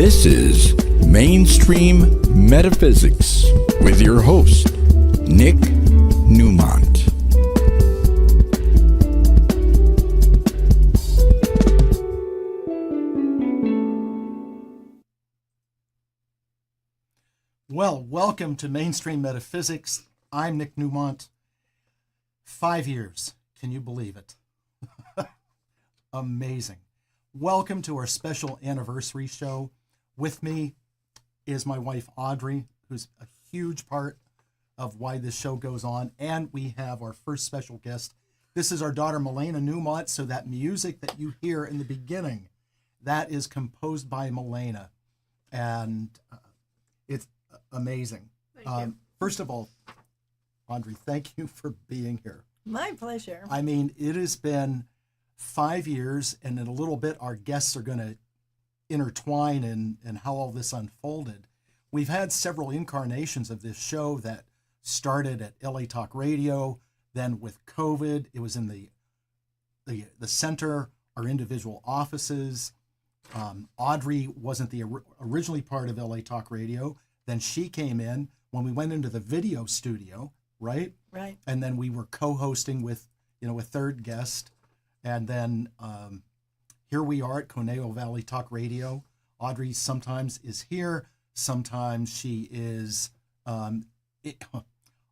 This is Mainstream Metaphysics with your host, Nick Newmont. Well, welcome to Mainstream Metaphysics. I'm Nick Newmont. 5 years. Can you believe it? Amazing. Welcome to our special anniversary show. With me is my wife, Audrey, who's a huge part of why this show goes on. And we have our first special guest. This is our daughter, Milena Newmont. So that music that you hear in the beginning, that is composed by Milena. And it's amazing. Thank you. First of all, Audrey, thank you for being here. My pleasure. I mean, it has been 5 years, and in a little bit, our guests are going to intertwine in how all this unfolded. We've had several incarnations of this show that started at LA Talk Radio, then with COVID, it was in the center, our individual offices. Audrey wasn't the originally part of LA Talk Radio. Then she came in when we went into the video studio, right? Right. And then we were co-hosting with, a third guest. And then here we are at Conejo Valley Talk Radio. Audrey sometimes is here. Sometimes she is,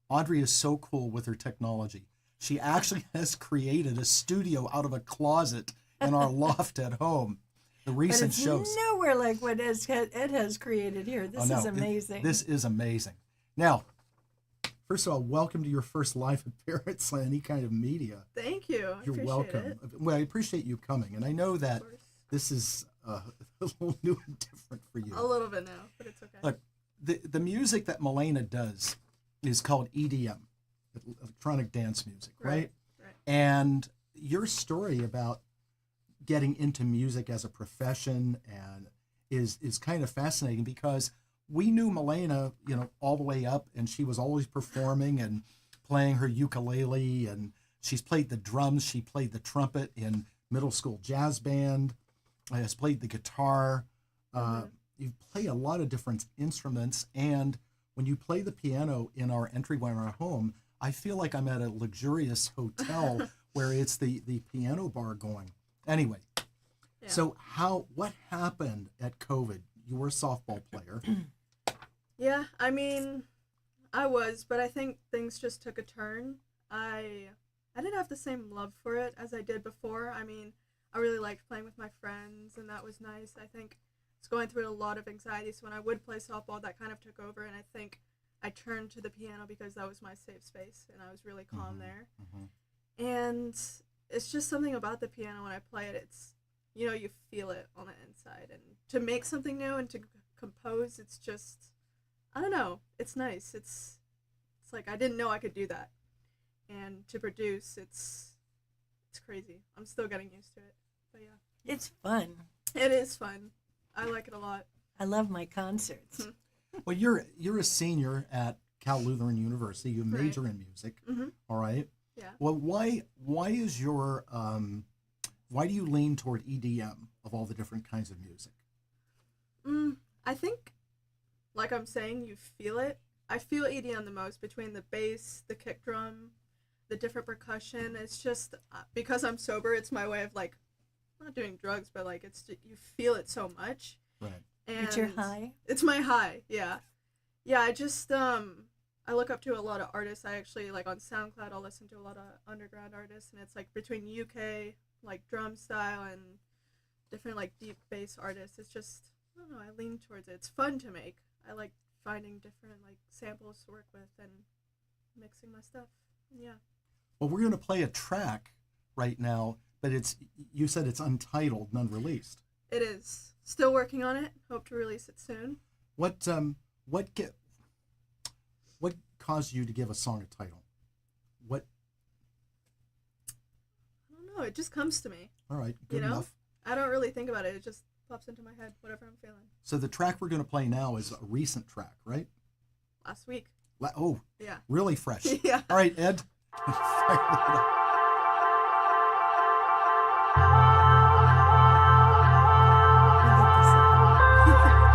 Audrey is so cool with her technology. She actually has created a studio out of a closet in our loft at home. The recent but it's shows. Nowhere like what it has created here. This is amazing. This is amazing. Now, first of all, welcome to your first live appearance on any kind of media. Thank you. You're welcome. Well, I appreciate you coming, and I know that this is a little new and different for you. A little bit now, but it's okay. Look, the music that Milena does is called EDM, electronic dance music, right? Right. And your story about getting into music as a profession and is kind of fascinating because we knew Milena, all the way up, and she was always performing and playing her ukulele, and she's played the drums, she played the trumpet in middle school jazz band, has played the guitar. You play a lot of different instruments, and when you play the piano in our entryway in our home, I feel like I'm at a luxurious hotel where it's the piano bar going. Anyway, Yeah. So what happened at COVID? You were a softball player. Yeah, I mean, I was, but I think things just took a turn. I didn't have the same love for it as I did before. I mean, I really liked playing with my friends, and that was nice. I think I was going through a lot of anxiety, so when I would play softball, that kind of took over, and I think I turned to the piano because that was my safe space, and I was really calm there. Mm-hmm. And it's just something about the piano when I play it. It's, you feel it on the inside. And to make something new and to compose, it's just, I don't know. It's nice. It's like I didn't know I could do that. And to produce, it's crazy. I'm still getting used to it. But yeah. It's fun. It is fun. I like it a lot. I love my concerts. Well, you're a senior at Cal Lutheran University. You major Right. in music. Mm-hmm. All right. Yeah. Well, why is your why do you lean toward EDM of all the different kinds of music? I think, like I'm saying, you feel it. I feel EDM the most between the bass, the kick drum, the different percussion. It's just because I'm sober, it's my way of like not doing drugs, but like you feel it so much. Right. And It's your high? It's my high. Yeah. Yeah. I just I look up to a lot of artists. I actually like on SoundCloud. I'll listen to a lot of underground artists, and it's like between UK like drum style and different like deep bass artists. It's just I don't know. I lean towards it. It's fun to make. I like finding different like samples to work with and mixing my stuff. Yeah. Well, we're going to play a track right now, but you said it's untitled and unreleased. It is. Still working on it. Hope to release it soon. What caused you to give a song a title? What? I don't know. It just comes to me. All right, good enough. I don't really think about it. It just pops into my head, whatever I'm feeling. So the track we're going to play now is a recent track, right? Last week. Oh, Yeah. really fresh. Yeah. All right, Ed. I love this song.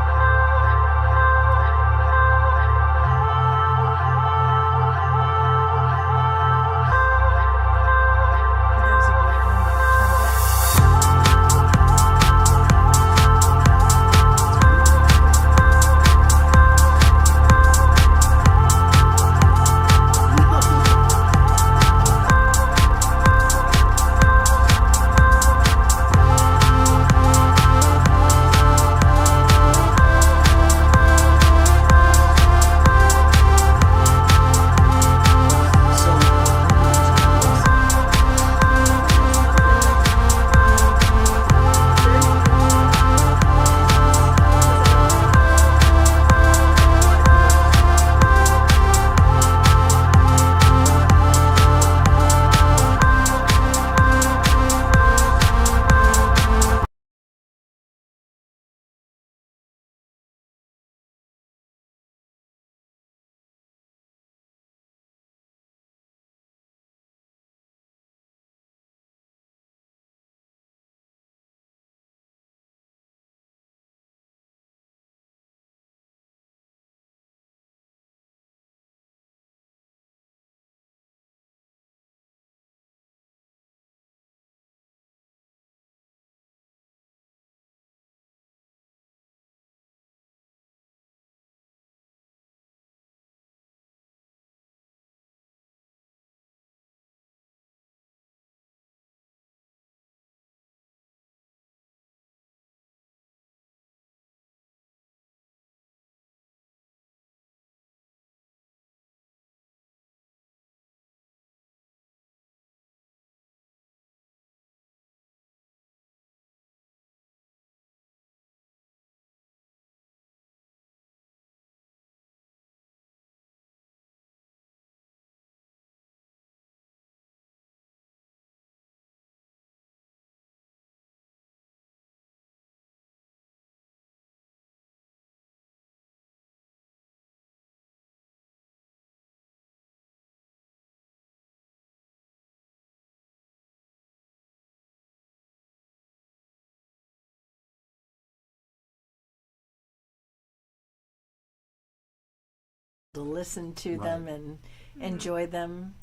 to listen to them and enjoy them.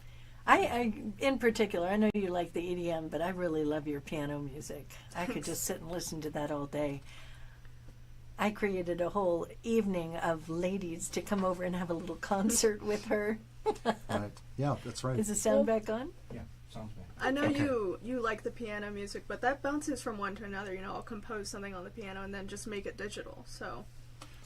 I, in particular, I know you like the EDM, but I really love your piano music. I could just sit and listen to that all day. I created a whole evening of ladies to come over and have a little concert with her. Right. Yeah, that's right. Is the sound back on? Yeah, sounds bad. I know you like the piano music, but that bounces from one to another. You know, I'll compose something on the piano and then just make it digital. So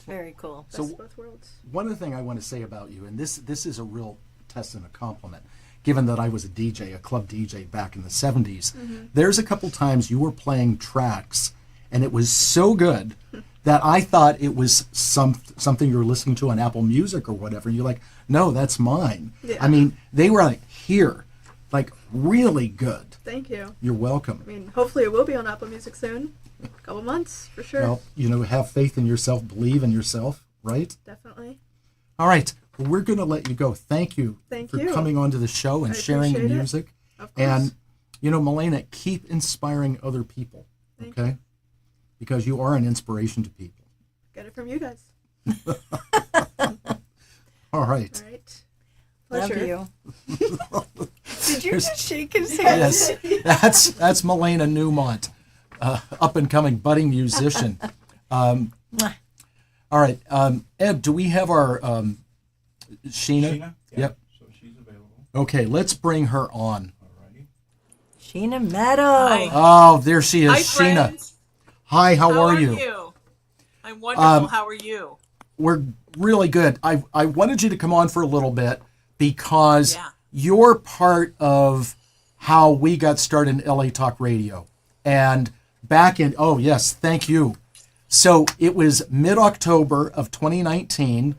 Very cool. best of both worlds. One other thing I want to say about you, and this is a real test and a compliment, given that I was a DJ, a club DJ back in the 70s, there's a couple times you were playing tracks, and it was so good that I thought it was something you're listening to on Apple Music or whatever. And you're like, no, that's mine. Yeah. I mean, they were like, here, like really good. Thank you. You're welcome. I mean, hopefully it will be on Apple Music soon. A couple months, for sure. Well, you know, have faith in yourself, believe in yourself, right? Definitely. All right. Well, we're going to let you go. Thank you Thank for you. coming onto the show and I sharing the appreciate it. music. Of course. And, you know, Milena, keep inspiring other people, Thank okay? Because you are an inspiration to people. Get it from you guys. All right. All right. Love Pleasure. you. Did you just shake his hand? Yes, that's Milena Newmont, up and coming budding musician. All right, Ed, do we have our Sheena? Sheena? Yeah. Yep. So she's available. Okay, let's bring her on. Alrighty. Sheena Meadow. Hi. Oh, there she is, Hi, Sheena. friends. Hi, how How are are you? you? I'm wonderful. How are you? We're really good. I wanted you to come on for a little bit because Yeah. you're part of how we got started in LA Talk Radio. And back in, oh yes, thank you. So it was mid-October of 2019,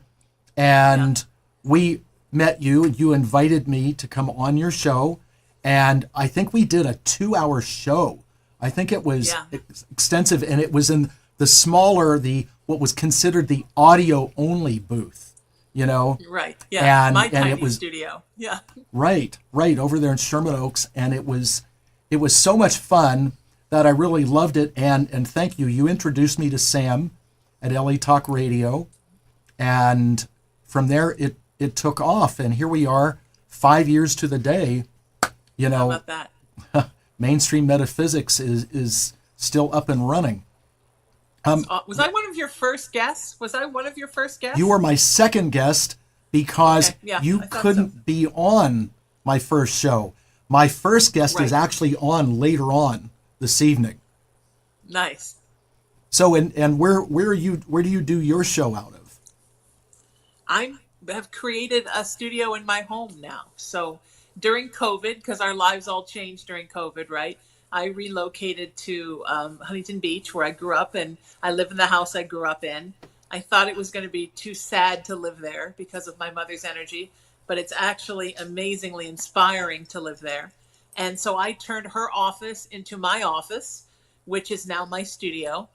and we met you, and you invited me to come on your show, and I think we did a 2-hour show. I think it was Yeah. extensive, and it was in the smaller, what was considered the audio-only booth, you know? Right. Yeah. And- My and tiny it was- studio. Yeah. Right, over there in Sherman Oaks, and it was so much fun that I really loved it. And thank you. You introduced me to Sam at LA Talk Radio, and from there it took off, and here we are, 5 years to the day. You How know, about that? Mainstream Metaphysics is still up and running. Was I one of your first guests? Was I one of your first guests? You were my second guest because Okay, yeah, you I thought couldn't be on my first show. My first guest is Right. actually on later on this evening. Nice. So, and where do you do your show out of? I have created a studio in my home now. So during COVID, because our lives all changed during COVID, right? I relocated to Huntington Beach, where I grew up, and I live in the house I grew up in. I thought it was going to be too sad to live there because of my mother's energy, but it's actually amazingly inspiring to live there. And so I turned her office into my office, which is now my studio,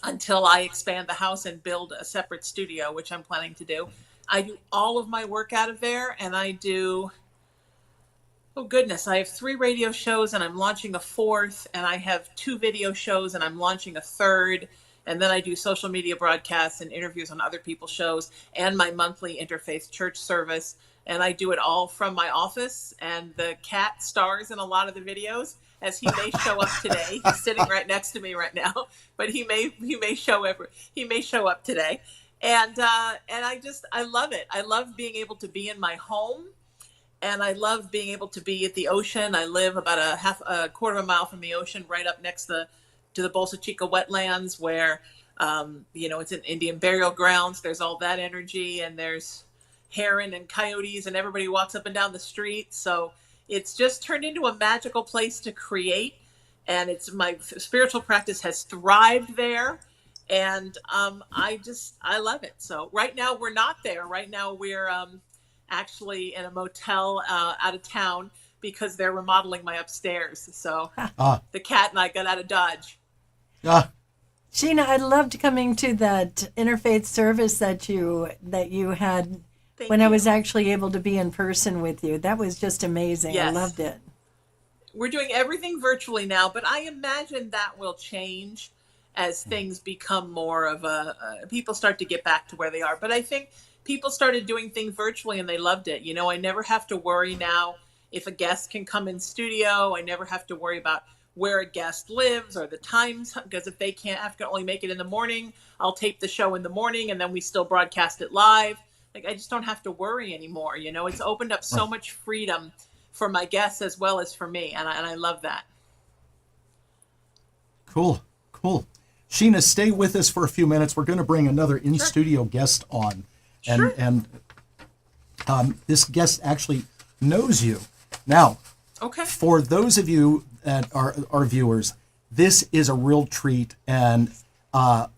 until I expand the house and build a separate studio, which I'm planning to do. I do all of my work out of there, and I do, oh goodness, I have 3 radio shows, and I'm launching a 4th, and I have 2 video shows, and I'm launching a 3rd, and then I do social media broadcasts and interviews on other people's shows, and my monthly interfaith church service, and I do it all from my office, and the cat stars in a lot of the videos, as he may show up today. He's sitting right next to me right now, but he may show up today. And I love it. I love being able to be in my home, and I love being able to be at the ocean. I live about a quarter of a mile from the ocean, right up next to the Bolsa Chica wetlands, where it's an Indian burial grounds. There's all that energy, and there's heron and coyotes, and everybody walks up and down the street. So it's just turned into a magical place to create, and it's my spiritual practice has thrived there, and I love it. So right now we're not there. Right now we're actually in a motel out of town because they're remodeling my upstairs. So the cat and I got out of Dodge. Sheena, I loved coming to that interfaith service that you had when I was actually able to be in person with you. That was just amazing. Yes. I loved it. We're doing everything virtually now, but I imagine that will change as things become more of people start to get back to where they are. But I think people started doing things virtually and they loved it. You know, I never have to worry now if a guest can come in studio. I never have to worry about where a guest lives or the times, because if they can't, have to only make it in the morning, I'll tape the show in the morning and then we still broadcast it live. Like, I just don't have to worry anymore. You know, it's opened up so much freedom for my guests as well as for me. And I love that. Cool. Sheena, stay with us for a few minutes. We're going to bring another in-studio guest on. And this guest actually knows you. Now, Okay. for those of you that are our viewers, this is a real treat and a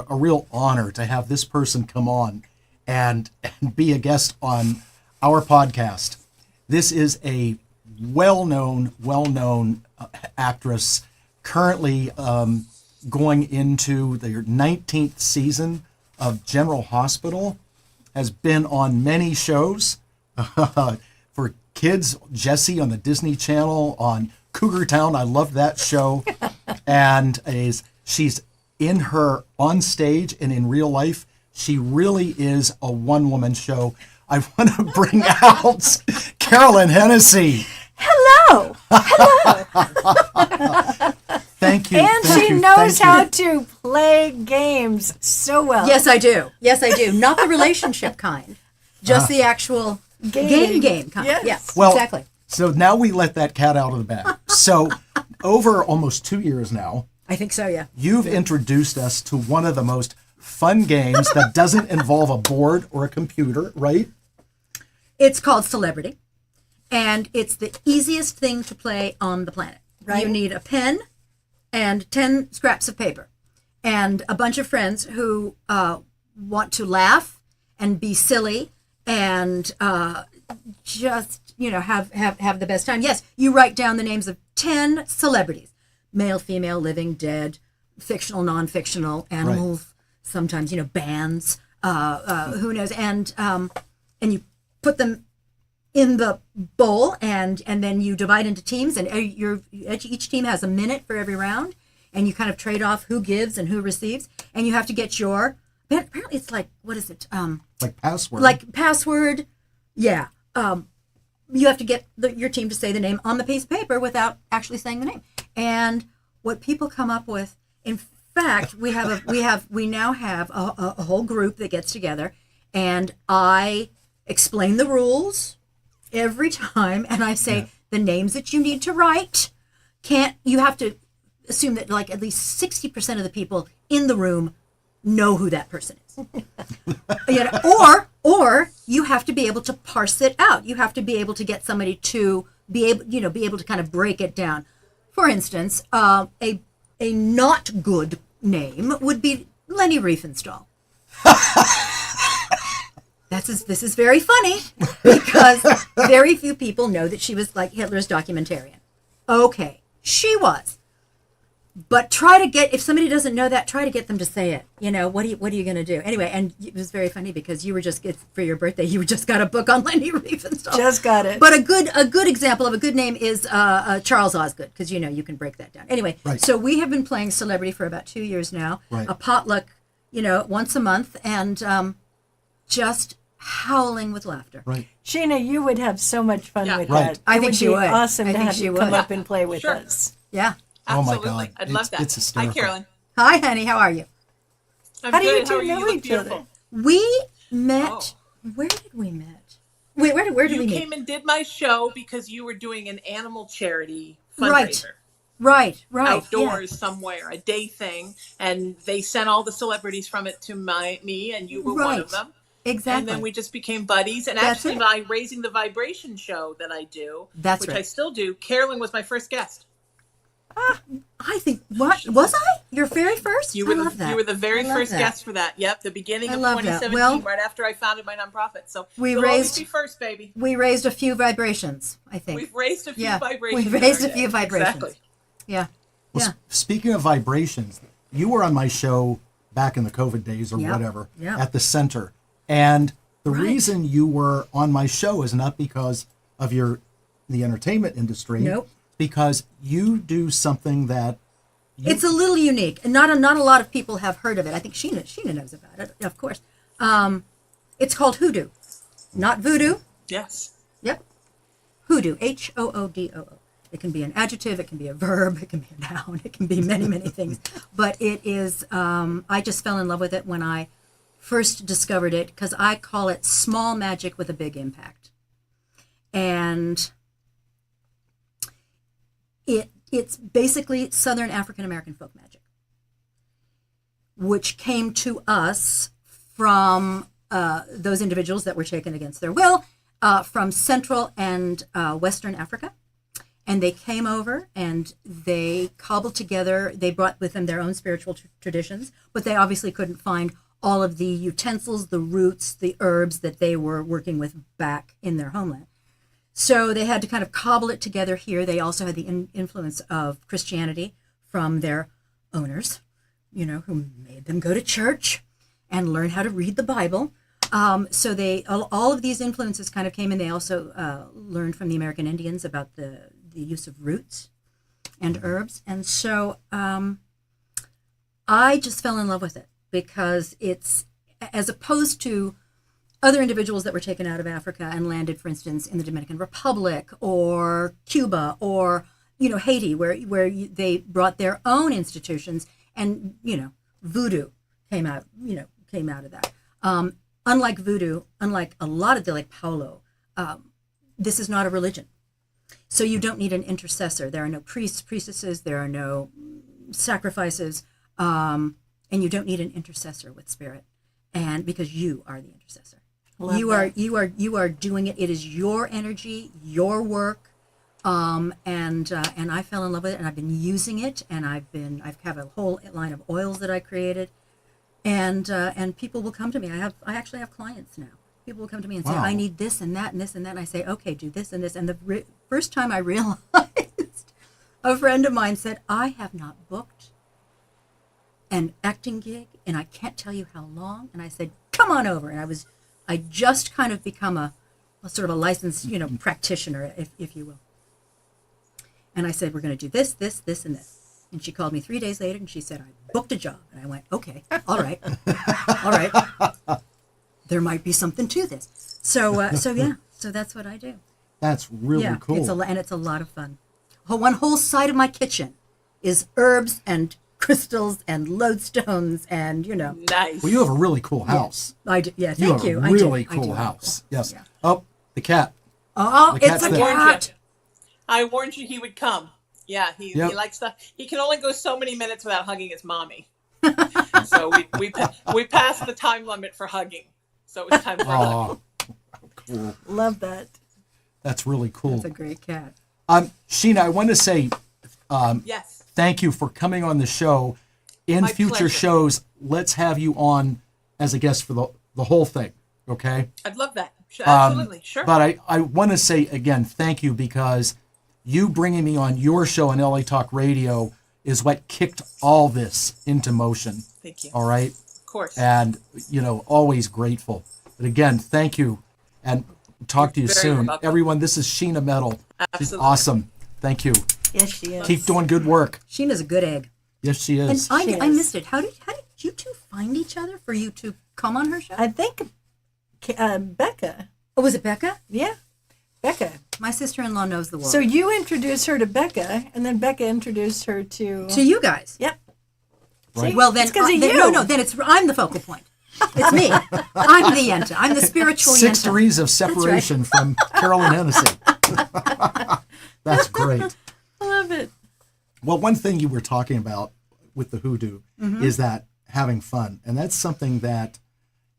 real honor to have this person come on and be a guest on our podcast. This is a well-known actress, currently going into their 19th season of General Hospital, has been on many shows for kids, Jessie on the Disney Channel, on Cougar Town. I love that show. And she's in her on stage and in real life. She really is a one-woman show. I want to bring out Carolyn Hennessy. Hello. Thank you. And thank she you, knows thank you. how to play games so well. Yes, I do. Not the relationship kind, just the actual game kind. Yes. Well, exactly. So now we let that cat out of the bag. So over almost 2 years now, I think so, yeah. you've introduced us to one of the most fun games that doesn't involve a board or a computer, right? It's called Celebrity, and it's the easiest thing to play on the planet. Right. You need a pen and 10 scraps of paper and a bunch of friends who want to laugh and be silly and just, have the best time. Yes, you write down the names of 10 celebrities, male, female, living, dead, fictional, non-fictional, animals, sometimes, bands, who knows, and you put them in the bowl, and then you divide into teams, and each team has a minute for every round, and you kind of trade off who gives and who receives, and you have to get apparently it's like, what is it? Like password. Like password, yeah. You have to get your team to say the name on the piece of paper without actually saying the name. And what people come up with, in fact, we now have a whole group that gets together, and I explain the rules every time, and I say the names that you need to write. You have to assume that like at least 60% of the people in the room know who that person is. Or you have to be able to parse it out. You have to be able to get somebody to be able to kind of break it down. For instance, a not good name would be Leni Riefenstahl. This is very funny because very few people know that she was like Hitler's documentarian. Okay, she was. But if somebody doesn't know that, try to get them to say it. What are you going to do? Anyway, and it was very funny because for your birthday, you just got a book on Leni Riefenstahl. Just got it. But a good example of a good name is Charles Osgood, because you can break that down. Anyway, Right. So we have been playing Celebrity for about 2 years now. Right. A potluck, once a month, and just howling with laughter. Right. Sheena, you would have so much fun Yeah. with Right. that. I It think would she be would. awesome I to think have she you would. come up and play with Sure. us. Yeah. Oh my Absolutely. God. I'd love that. It's hysterical. Hi, Carolyn. Hi, honey. How are you? I'm How do you good. two How are know You look each beautiful. other? We met. Oh. Where did we met? Wait, where did You we meet? came and did my show because you were doing an animal charity Right. fundraiser. Right. Outdoors yeah. somewhere, a day thing, and they sent all the celebrities from it to me, and you were one Right. of them. Exactly. And then we just became buddies. And That's actually, it. my Raising the Vibration show that I do, That's which right. I still do, Carolyn was my first guest. I think what was I? Your very first? You I were love that. You were the very I love first that. guest for that. Yep, the beginning I of love that. 2017, Well, right after I founded my nonprofit. So we you'll always raised- be first, baby. We raised a few vibrations, I think. We've raised a few Yeah, vibrations. we've in raised our a few day. vibrations. Exactly. Yeah. Well, Yeah. speaking of vibrations, you were on my show back in the COVID days or Yep, whatever yep. at the center. And the Right. reason you were on my show is not because of the entertainment industry. Nope. Because you do something that It's a little unique, and not a lot of people have heard of it. I think Sheena knows about it, of course. It's called hoodoo, not voodoo. Yes. Yep. Hoodoo, Hoodoo. It can be an adjective, it can be a verb, it can be a noun, it can be many, many things. But it is, I just fell in love with it when I first discovered it, because I call it small magic with a big impact. And it's basically Southern African American folk magic, which came to us from those individuals that were taken against their will from Central and Western Africa. And they came over and they cobbled together, they brought with them their own spiritual traditions, but they obviously couldn't find all of the utensils, the roots, the herbs that they were working with back in their homeland. So they had to kind of cobble it together here. They also had the influence of Christianity from their owners, who made them go to church and learn how to read the Bible. So they all of these influences kind of came in. They also learned from the American Indians about the use of roots and herbs. And so I just fell in love with it because it's, as opposed to other individuals that were taken out of Africa and landed, for instance, in the Dominican Republic or Cuba or, Haiti, where they brought their own institutions and, voodoo came out of that. Unlike voodoo, unlike a lot of the, like Paulo, this is not a religion. So you don't need an intercessor. There are no priests, priestesses, there are no sacrifices, and you don't need an intercessor with spirit. And because you are the intercessor. You are doing it. It is your energy, your work. And I fell in love with it, and I've been using it, and I have a whole line of oils that I created. And people will come to me. I actually have clients now. People will come to me and say, I need this and that and this and that. And I say, okay, do this and this. And the first time I realized, a friend of mine said, I have not booked an acting gig, and I can't tell you how long. And I said, come on over. And I just kind of become a sort of a licensed, practitioner, if you will. And I said, we're going to do this, this, this, and this. And she called me 3 days later, and she said, I booked a job. And I went, okay, all right, all right. There might be something to this. So that's what I do. That's really cool. It's a lot of fun. One whole side of my kitchen is herbs and crystals and lodestones and, Nice. Well, you have a really cool house. Yeah, I do. Yeah, You thank have you. a really cool house. Yes. Yeah. Oh, the cat. Oh, The cat's it's a there. cat. I warned you he would come. Yeah, he likes to. He can only go so many minutes without hugging his mommy. So we passed the time limit for hugging. So it was time for a hug. Cool. Love that. That's really cool. That's a great cat. Sheena, I want to say Yes. thank you for coming on the show. In My future pleasure. shows, let's have you on as a guest for the whole thing, okay? I'd love that. Absolutely. Sure. But I want to say, again, thank you, because you bringing me on your show on LA Talk Radio is what kicked all this into motion. Thank you. All right? Of course. And, always grateful. But again, thank you, and talk to you You're very soon. welcome. Everyone, this is Sheena Metal. She's Absolutely. awesome. Thank you. Yes, she is. Keep doing good work. Sheena's a good egg. Yes, she And is. I She is. missed it. How did you two find each other for you to come on her show? I think Becca. Oh, was it Becca? Yeah, Becca. My sister-in-law knows the world. So you introduced her to Becca, and then Becca introduced her to. to you guys. Yep. Right. See? Well, then, It's 'cause of then you. no, then I'm the focal point. It's me. I'm the yenta. I'm the spiritual 6 yenta. degrees of separation from Carolyn Hennessy. That's great. I love it. Well, one thing you were talking about with the hoodoo is that having fun. And that's something that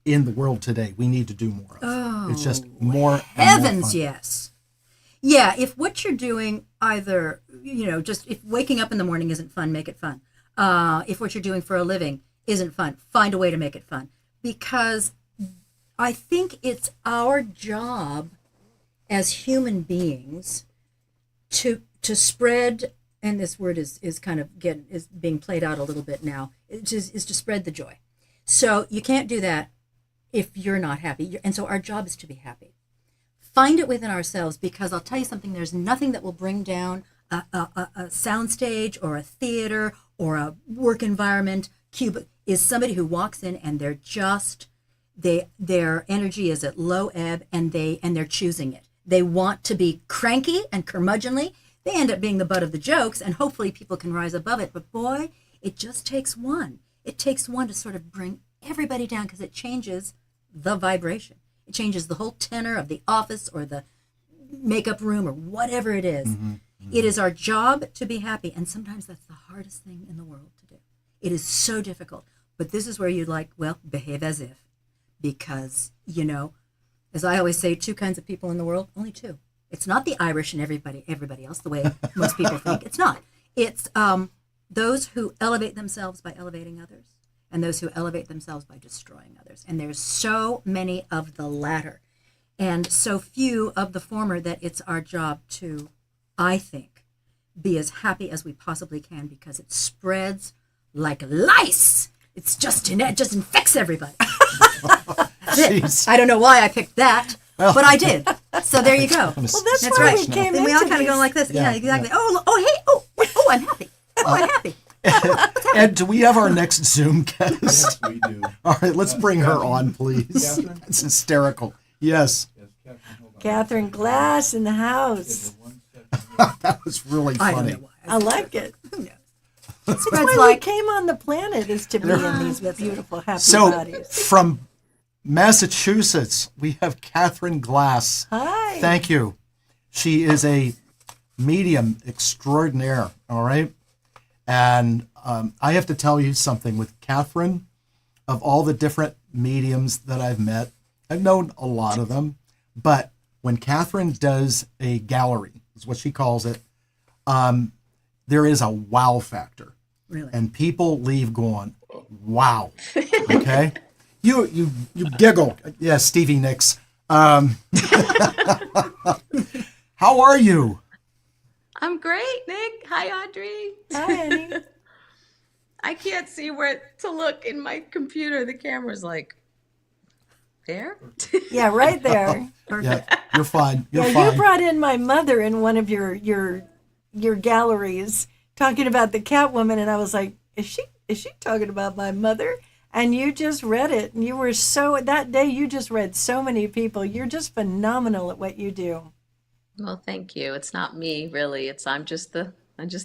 in the world today we need to do more of. Oh, it's just more and Heavens, more fun. yes. Yeah, if what you're doing either, just if waking up in the morning isn't fun, make it fun. If what you're doing for a living isn't fun, find a way to make it fun. Because I think it's our job as human beings to spread, and this word is kind of is being played out a little bit now, is to spread the joy. So you can't do that if you're not happy. And so our job is to be happy. Find it within ourselves, because I'll tell you something, there's nothing that will bring down a soundstage or a theater or a work environment. Cuba is somebody who walks in and their energy is at low ebb, and they're choosing it. They want to be cranky and curmudgeonly. They end up being the butt of the jokes, and hopefully people can rise above it. But boy, it just takes one. It takes one to sort of bring everybody down, because it changes the vibration. It changes the whole tenor of the office or the makeup room or whatever it is. It is our job to be happy, and sometimes that's the hardest thing in the world to do. It is so difficult. But this is where you'd like, well, behave as if. Because, as I always say, 2 kinds of people in the world, only 2. It's not the Irish and everybody else, the way most people think. It's not. It's those who elevate themselves by elevating others, and those who elevate themselves by destroying others. And there's so many of the latter, and so few of the former, that it's our job to, I think, be as happy as we possibly can, because it spreads like lice. It just infects everybody. Jeez. I don't know why I picked that, but I did. So there you go. Well, that's That's why right. we came Then we all into kind of go these. like this. Yeah, Yeah, exactly. Oh, hey, I'm happy. I'm happy. Ed, do we have our next Zoom guest? Yes, we do. All right, let's bring her on, please. Catherine? It's hysterical. Yes, Yes, Catherine, hold on. Catherine Glass in the house. Give her 1 second. that was really I funny. don't know why. I like it. It spreads That's why we like came on the planet, is to be in these beautiful, happy So, bodies. from Massachusetts, we have Catherine Glass. Hi. Thank you. She is a medium extraordinaire, all right? And I have to tell you something with Catherine. Of all the different mediums that I've met, I've known a lot of them, but when Catherine does a gallery, is what she calls it, there is a wow factor. really. And people leave going, wow. Okay? You giggle. Yeah, Stevie Nicks. How are you? I'm great, Nick. Hi, Audrey. Hi, Annie. I can't see where to look in my computer. The camera's like there. Yeah, right there. Yeah, you're fine. You're Yeah, fine. you brought in my mother in one of your galleries talking about the Catwoman, and I was like, is she talking about my mother? And you just read it, and you were that day you just read so many people. You're just phenomenal at what you do. Well, thank you. It's not me, really. I'm just the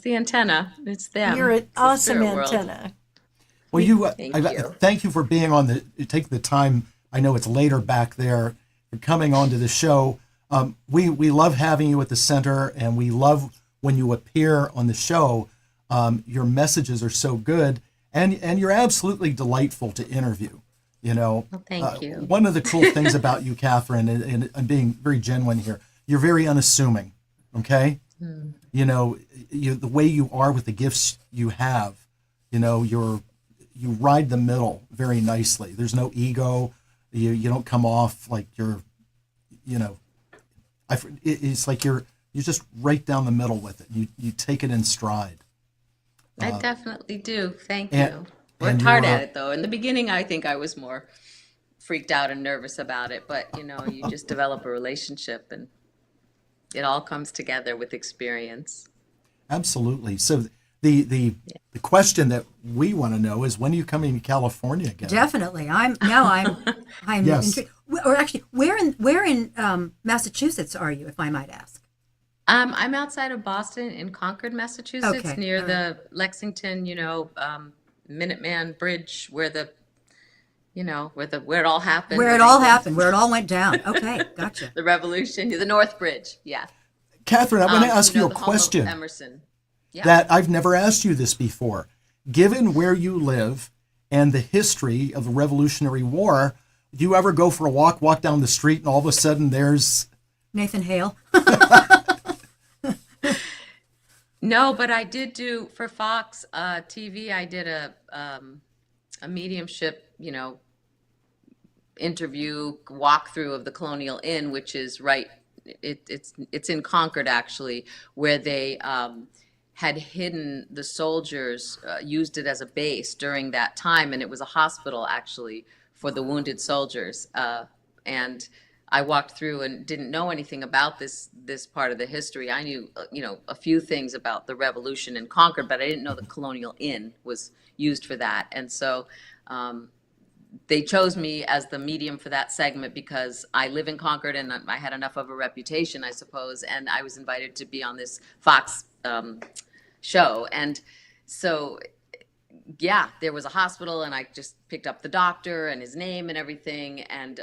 antenna. It's them. You're an It's the awesome spirit world. antenna. Well, you Thank I you. thank you for being on take the time. I know it's later back there, for coming onto the show. We love having you at the center, and we love when you appear on the show. Your messages are so good, and you're absolutely delightful to interview. Well, thank you. One of the cool things about you, Catherine, and I'm being very genuine here, you're very unassuming. Okay, the way you are with the gifts you have, you ride the middle very nicely. There's no ego. You don't come off like you're, it's like you're just right down the middle with it. You take it in stride. I definitely do. Thank and- you. and Worked hard you're, at it, though. In the beginning, I think I was more freaked out and nervous about it. But, you just develop a relationship, and it all comes together with experience. Absolutely. So the question that we want to know is, when are you coming to California again? Definitely. I'm Yes. intrigued. Or actually, where in Massachusetts are you, if I might ask? I'm outside of Boston in Concord, Massachusetts, Okay, near all the Lexington, Minuteman Bridge, where where it all happened. Where it all happened, where it all went down. Okay, gotcha. The Revolution, the North Bridge. Yeah. Catherine, I want to ask you a the home of question Emerson. Yeah. that I've never asked you this before. Given where you live and the history of the Revolutionary War, do you ever go for a walk down the street, and all of a sudden there's Nathan Hale. No, but I did do for Fox TV. I did a mediumship, interview walkthrough of the Colonial Inn, which is right. It's in Concord, actually, where they had hidden the soldiers, used it as a base during that time, and it was a hospital actually for the wounded soldiers. And I walked through and didn't know anything about this part of the history. I knew, a few things about the Revolution in Concord, but I didn't know the Colonial Inn was used for that. And so they chose me as the medium for that segment because I live in Concord and I had enough of a reputation, I suppose, and I was invited to be on this Fox show. And so, yeah, there was a hospital, and I just picked up the doctor and his name and everything, and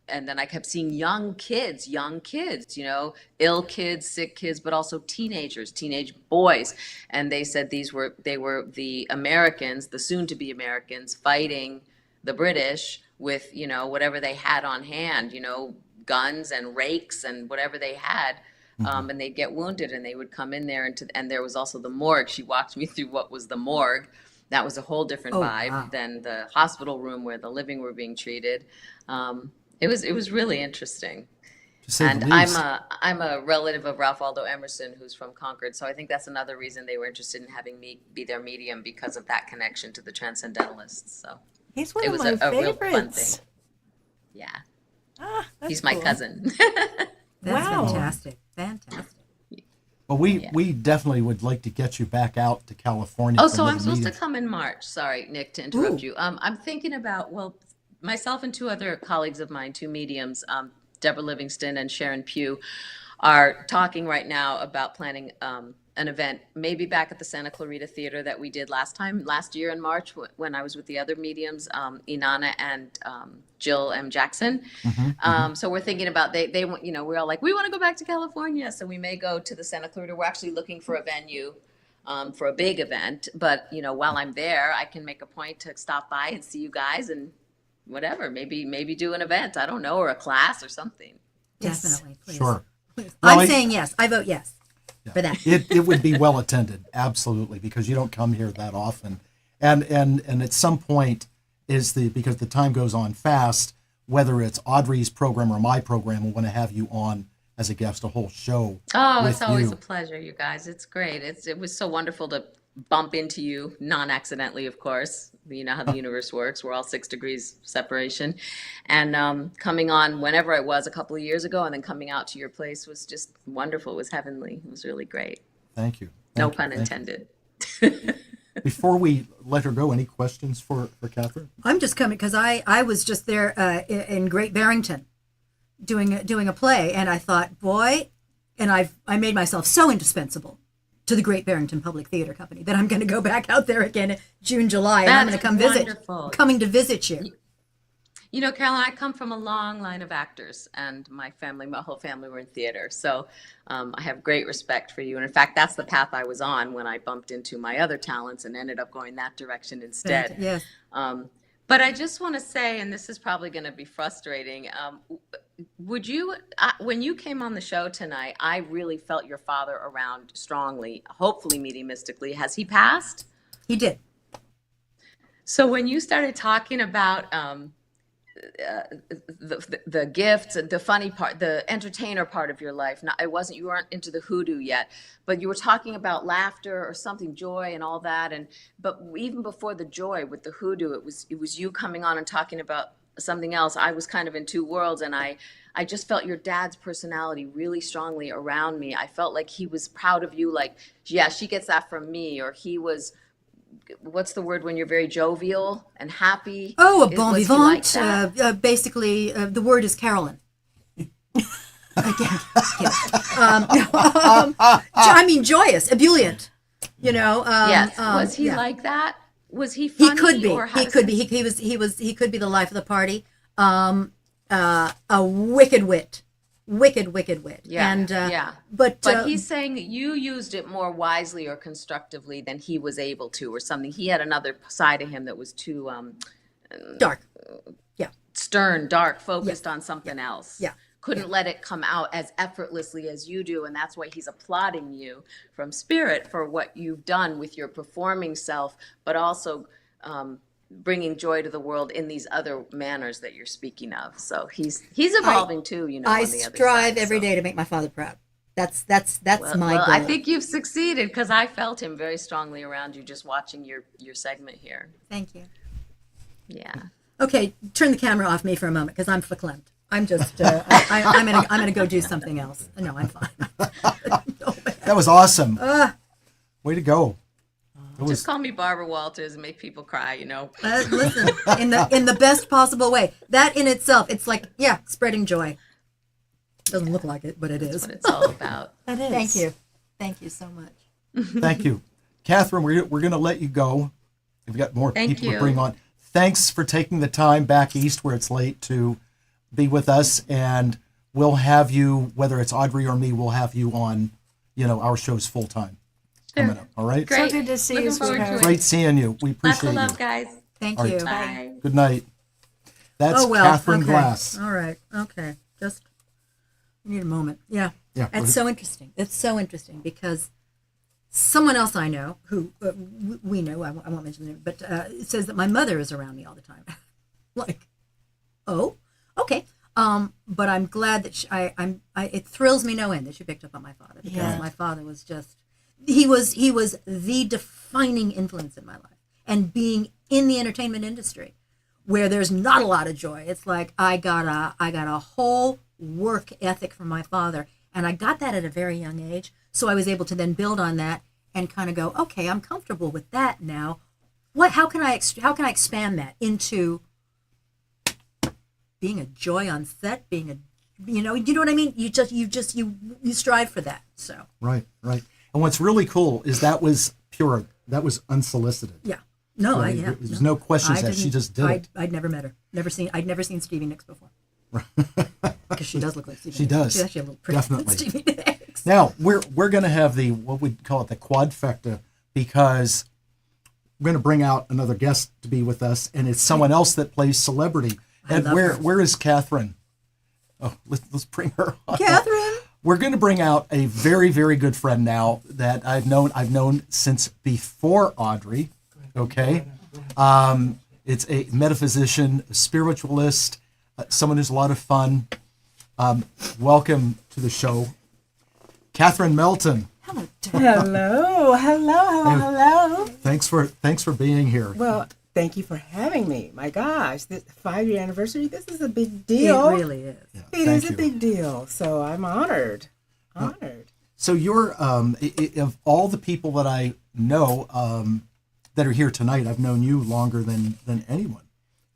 then I kept seeing young kids, you know, ill kids, sick kids, but also teenagers, teenage boys, and they said they were the Americans, the soon-to-be Americans, fighting the British with, you know, whatever they had on hand, you know, guns and rakes and whatever they had. And they'd get wounded, and they would come in there, and there was also the morgue. She walked me through what was the morgue. That was a whole different vibe than the hospital room where the living were being treated. It was really interesting. And I'm a relative of Ralph Waldo Emerson, who's from Concord. So I think that's another reason they were interested in having me be their medium, because of that connection to the Transcendentalists. So He's one it of was my a real fun favorites. thing. Yeah, That's he's my cool. cousin. That's Wow. fantastic. Fantastic. Well, we definitely would like to get you back out to California. Oh, for so I'm another supposed to meeting. come in March. Sorry, Nick, to interrupt Ooh. you. I'm thinking about, well, myself and two other colleagues of mine, two mediums, Deborah Livingston and Sharon Pugh, are talking right now about planning an event, maybe back at the Santa Clarita Theater that we did last year in March when I was with the other mediums, Inanna and Jill M. Jackson. So we're thinking about, they want, you know, we're all like, we want to go back to California. So we may go to the Santa Clarita. We're actually looking for a venue for a big event. But, you know, while I'm there, I can make a point to stop by and see you guys and whatever, maybe do an event, I don't know, or a class or something. Definitely. Please. Sure. Please. Well, I'm saying yes. I vote yes for that. It would be well attended, absolutely, because you don't come here that often, and at some point because the time goes on fast. Whether it's Audrey's program or my program, we want to have you on as a guest, a whole show. Oh, with it's always you. a pleasure, you guys. It's great. It was so wonderful to bump into you, non-accidentally, of course. You know how the universe works. We're all 6 degrees separation. And coming on whenever it was a couple of years ago, and then coming out to your place was just wonderful. It was heavenly. It was really great. Thank you. No Thank you. pun Thank you. intended. Before we let her go, any questions for Catherine? I'm just coming because I was just there in Great Barrington doing a play, and I thought, boy, and I made myself so indispensable to the Great Barrington Public Theater Company that I'm going to go back out there again in June, July, and I'm going to come wonderful. coming to visit you. You know, Carolyn, I come from a long line of actors, and my whole family were in theater. So I have great respect for you. And in fact, that's the path I was on when I bumped into my other talents and ended up going that direction instead. Yes. But I just want to say, and this is probably going to be frustrating, would you, when you came on the show tonight, I really felt your father around strongly, hopefully mediumistically. Has he passed? He did. So when you started talking about the gifts, the funny part, the entertainer part of your life, you weren't into the hoodoo yet, but you were talking about laughter or something, joy and all that. But even before the joy with the hoodoo, it was you coming on and talking about something else. I was kind of in two worlds, and I just felt your dad's personality really strongly around me. I felt like he was proud of you, like, yeah, she gets that from me, or he was, what's the word when you're very jovial and happy? Oh, a bon Was he vivant. like that? Basically, the word is Carolyn. Again, I mean, joyous, ebullient. You know. Yes. Was he yeah. like that? Was he funny? He could be. Or how He does could that- be. He could be the life of the party. A wicked wit. Wicked wit. Yeah, And yeah. But he's saying that you used it more wisely or constructively than he was able to, or something. He had another side of him that was too dark. Yeah. stern, dark, focused on something else. Yeah. Couldn't let it come out as effortlessly as you do, and that's why he's applauding you from spirit for what you've done with your performing self, but also bringing joy to the world in these other manners that you're speaking of. So he's evolving too, you know. I on the other strive side, every so. day to make my father proud. That's my Well, goal. I think you've succeeded, because I felt him very strongly around you just watching your segment here. Thank you. Yeah. Okay, turn the camera off me for a moment because I'm verklempt. I'm just I'm gonna go do something else. No, I'm fine. That was awesome. Way to go. Just call me Barbara Walters and make people cry, you know. Listen, in the best possible way. That in itself, it's like, yeah, spreading joy. Doesn't look like it, but it is. That's what it's all about. That is. Thank you. Thank you so much. Thank you. Catherine, we're going to let you go. We've got more Thank people to you. bring on. Thanks for taking the time back east where it's late to be with us. And we'll have you, whether it's Audrey or me, we'll have you on, our shows full time coming up. All right? Great. So good to see Looking you, forward to sweetheart. it. Great seeing you. We Lots appreciate of you. love, guys. Thank All right. you. Bye. Good night. That's Oh, well. Catherine Okay. Glass. All right. Okay. Just need a moment. Yeah. Yeah. It's so interesting. It's so interesting because someone else I know who we know, I won't mention it, but it says that my mother is around me all the time. Like, oh, okay. But I'm glad that it thrills me no end that she picked up on my father because Yeah. my father was just, he was the defining influence in my life. And being in the entertainment industry where there's not a lot of joy, it's like I got a whole work ethic from my father, and I got that at a very young age. So I was able to then build on that and kind of go, okay, I'm comfortable with that now. How can I expand that into being a joy on set, being a, you know what I mean? You strive for that. So Right. And what's really cool is that was pure. That was unsolicited. yeah, no, Right? There's no questions that she just did it. I'd never met her. I'd never seen Stevie Nicks before. Because she does look like Stevie She Nicks. does. She's actually a little prettier than Definitely. Stevie Nicks. Now we're going to have the what we call it the quadfecta because we're going to bring out another guest to be with us, and it's someone else that plays celebrity. And love her. where is Catherine? Oh, let's bring her on. Catherine. We're going to bring out a very, very good friend now that I've known since before Audrey. Okay, it's a metaphysician, a spiritualist, someone who's a lot of fun. Welcome to the show, Catherine Melton. Hello. Thanks for being here. Well, thank you for having me. My gosh, this 5-year anniversary, this is a big It deal. really is. Yeah, It thank is you. a big deal. So I'm honored. So you're of all the people that I know that are here tonight, I've known you longer than anyone.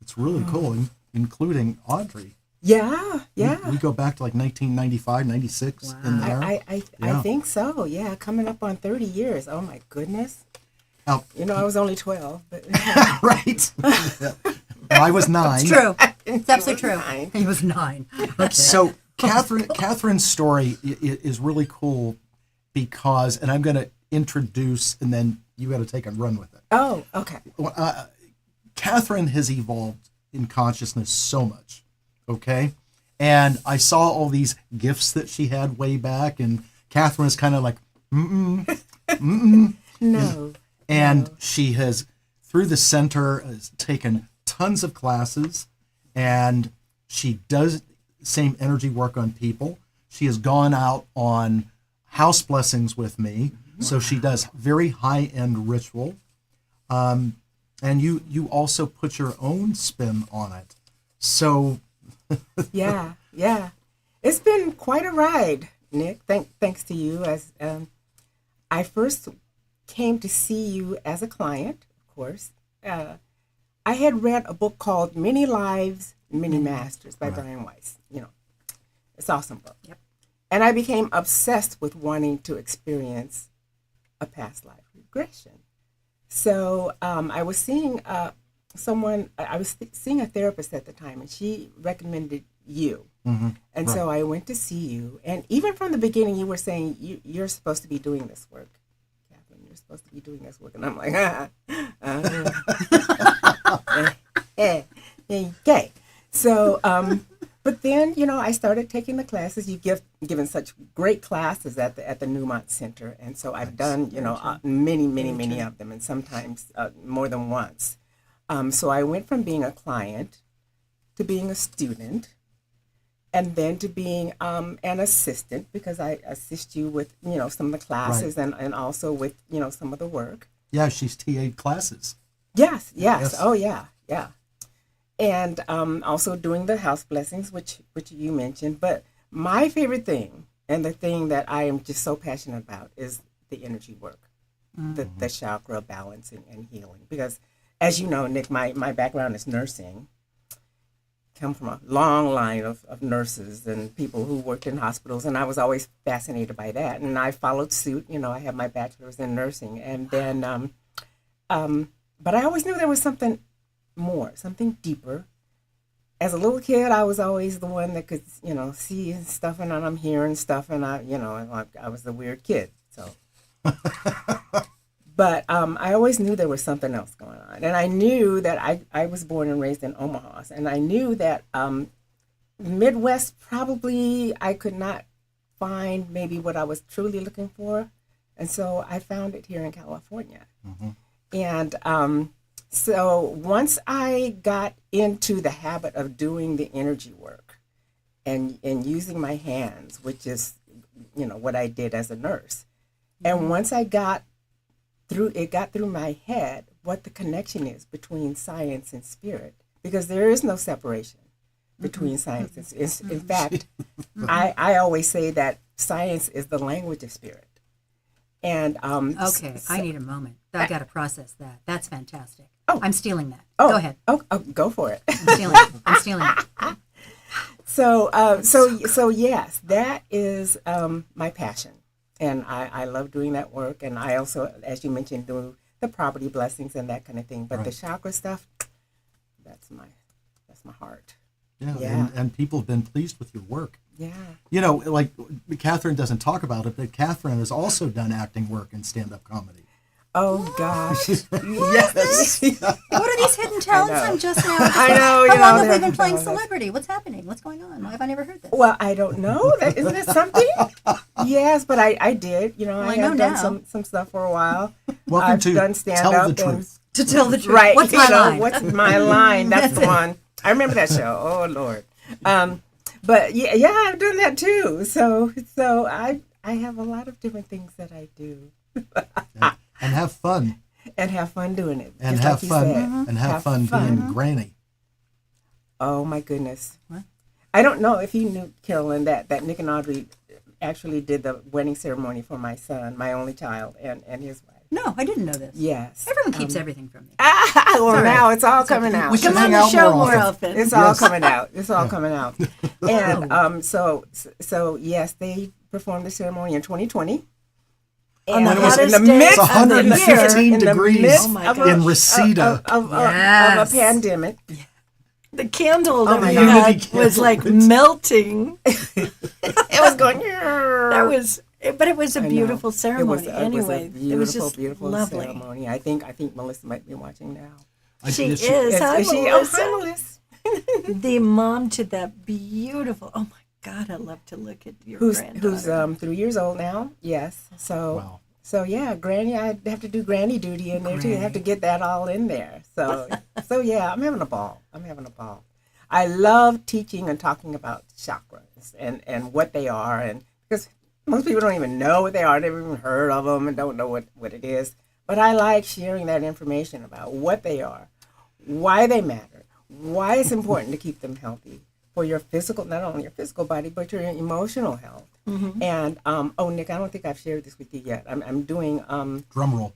It's really cool, including Audrey. Yeah. We go back to like 1995, 96 in there. I Yeah. think so. Yeah, coming up on 30 years. Oh my goodness. Oh, I was only 12. But right. Yeah. I was 9. It's true. It's absolutely true. 9. He was 9. Okay. So Catherine's story is really cool because, and I'm going to introduce, and then you got to take a run with it. Oh, okay. Catherine has evolved in consciousness so much, okay? And I saw all these gifts that she had way back, and Catherine is kind of like, No. and she has, through the center, has taken tons of classes, and she does same energy work on people. She has gone out on house blessings with me, so she does very high-end ritual. And you also put your own spin on it. So Yeah. It's been quite a ride, Nick. Thanks to you. As I first came to see you as a client, of course. I had read a book called Many Lives, Many Masters by Brian Weiss. It's an awesome book. Yep. And I became obsessed with wanting to experience a past life regression. So I was seeing seeing a therapist at the time, and she recommended you. And so I went to see you. And even from the beginning, you were saying, you're supposed to be doing this work. Catherine, you're supposed to be doing this work. And I'm like, okay. So, but then, I started taking the classes. You've given such great classes at the Newmont Center. And so I've done, many of them, and sometimes more than once. So I went from being a client to being a student, and then to being an assistant, because I assist you with, some of the classes and also with, some of the work. yeah, she's TA'd classes. Yes. Yes. Oh, yeah. And also doing the house blessings, which you mentioned. But my favorite thing, and the thing that I am just so passionate about, is the energy work. the chakra balancing and healing. Because, as you know, Nick, my background is nursing. Come from a long line of nurses and people who worked in hospitals, and I was always fascinated by that. And I followed suit. You know, I have my bachelor's in nursing, and then, but I always knew there was something more, something deeper. As a little kid, I was always the one that could, you know, see stuff, and I'm hearing stuff, and I was the weird kid. So, but I always knew there was something else going on, and I knew that I was born and raised in Omaha, and I knew that Midwest probably I could not find maybe what I was truly looking for, and so I found it here in California, and so once I got into the habit of doing the energy work and using my hands, which is, you know, what I did as a nurse, and once I got through my head what the connection is between science and spirit, because there is no separation between science and spirit. In fact, I always say that science is the language of spirit. And Okay, I need a moment. I got to process that. That's fantastic. Oh. I'm stealing that. Oh, Go ahead. Oh, go for it. I'm stealing it. I'm stealing it. So yes, that is my passion, and I love doing that work. And I also, as you mentioned, do the property blessings and that kind of thing. But the chakra stuff, that's my heart. Yeah. And people have been pleased with your work. Yeah. You know, like Catherine doesn't talk about it, but Catherine has also done acting work and stand-up comedy. Oh gosh. Yes. What are these hidden talents I know. I'm just now? I know. How You long know, have we been playing they're- celebrity? What's happening? What's going on? Why have I never heard this? Well, I don't know. Isn't it something? Yes, but I did. You know, Well, I I know have done now. some stuff for a while. Welcome I've to done stand Tell up the Truth. To tell the truth. Right. What's you my know, line? What's my line? That's the one. I remember that show. Oh Lord. But yeah, I've done that too. So I have a lot of different things that I do. And have fun. And have fun doing it. And just have like you fun. said. And have fun being Granny. Oh my goodness. What? I don't know if you knew, Carolyn, that Nick and Audrey actually did the wedding ceremony for my son, my only child, and his wife. No, I didn't know this. Yes. Everyone keeps everything from me. Well, now it's all coming out. We should Come on hang the out show more more often. often. It's all Yes. coming out. It's all coming out. And so yes, they performed the ceremony in 2020. On the And hottest in the day midst It's of the 115 year, in the degrees midst Oh my of gosh. in Reseda. of Yes. a pandemic. the candle that my we God. had was like melting. It was going. That was, but it was a I know. beautiful ceremony. It was Anyway, a beautiful, it was just beautiful lovely. ceremony. I think Melissa might be watching now. She Is is. Is- Hi, is she? Melissa. Oh, hi, Melissa. The mom to that beautiful. Oh my God, I love to look at your Who's granddaughter. 3 years old now? Yes. So Wow. so yeah, Granny. I have to do Granny duty in there too. I have to get that all in there. So yeah, I'm having a ball. I love teaching and talking about chakras and what they are, and because most people don't even know what they are, never even heard of them, and don't know what it is. But I like sharing that information about what they are, why they matter, why it's important to keep them healthy for your physical, not only your physical body, but your emotional health. And Nick, I don't think I've shared this with you yet. I'm doing Drum roll.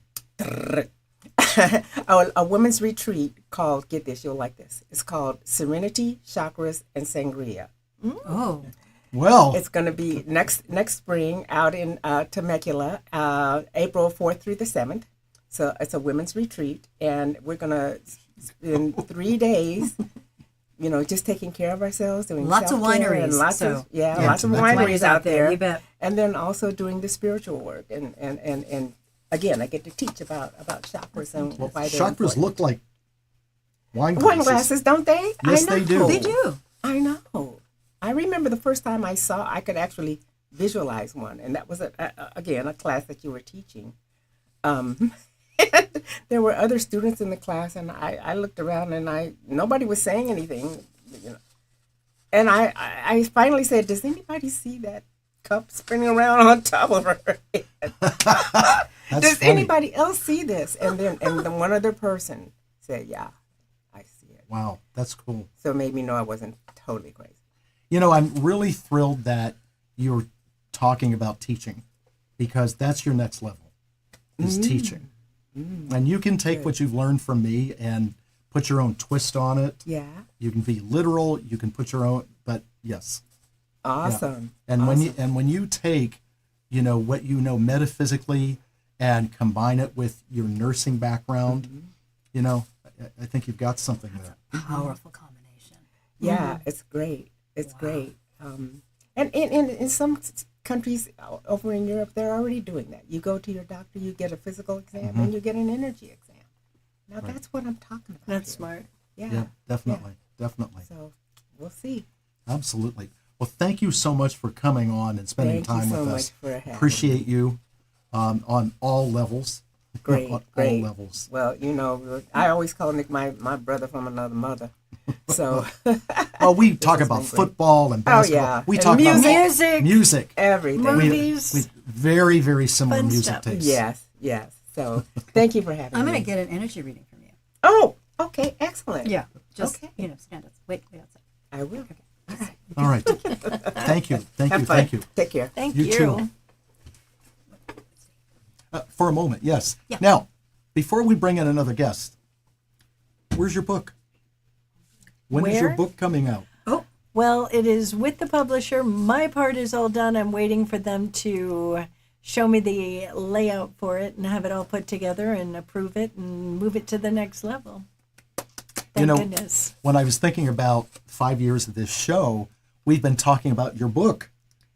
a women's retreat called, get this, you'll like this. It's called Serenity, Chakras, and Sangria. Oh, Well, It's going to be next spring out in Temecula, April 4th through the 7th. So it's a women's retreat, and we're going to spend 3 days, just taking care of ourselves, doing Lots of self-care, and wineries, lots so- of Yeah, lots of Temecula. wineries out there. You bet. And then also doing the spiritual work, and again, I get to teach about chakras and why they're chakras important. look like wine Wine glasses. glasses, don't they? Yes, I know. they do. They do. I know. I remember the first time I could actually visualize one, and that was again a class that you were teaching. There were other students in the class, and I looked around, and nobody was saying anything, And I finally said, "Does anybody see that cup spinning around on top of her head? That's Does funny. anybody else see this?" And then one other person said, "Yeah, I see it." Wow, that's cool. So it made me know I wasn't totally crazy. I'm really thrilled that you're talking about teaching, because that's your next level. is teaching. And you can take what you've learned from me and put your own twist on it. Yeah. You can be literal, you can put your own, but yes. Awesome. And when you take, what you know metaphysically and combine it with your nursing background, I think you've got something there. Powerful combination. Yeah, it's great. It's great. And in some countries over in Europe, they're already doing that. You go to your doctor, you get a physical exam, and you get an energy exam. Now that's what I'm talking about. That's here. smart. Yeah, definitely. So we'll see. Absolutely. Well, thank you so much for coming on and spending Thank time you so with much us. for having Appreciate you on all levels. Great, on great. all levels. Well, I always call Nick my brother from another mother. So Well, we talk has about been great. football and basketball. yeah. We And talk about music. music. everything. Movies. We very, very similar Fun music stuff. tastes. Yes. So thank you for having I'm me. going to get an energy reading from you. Oh, okay, excellent. Yeah. Just, Okay. stand up. Wait outside. I will. All right. Thank you. Thank Have you. fun. Thank you. Take care. Thank You you. too. For a moment, yes. Yeah. Now, before we bring in another guest, where's your book? When is your Where? book coming out? Well, it is with the publisher. My part is all done. I'm waiting for them to show me the layout for it and have it all put together and approve it and move it to the next level. Thank goodness. When I was thinking about 5 years of this show, we've been talking about your book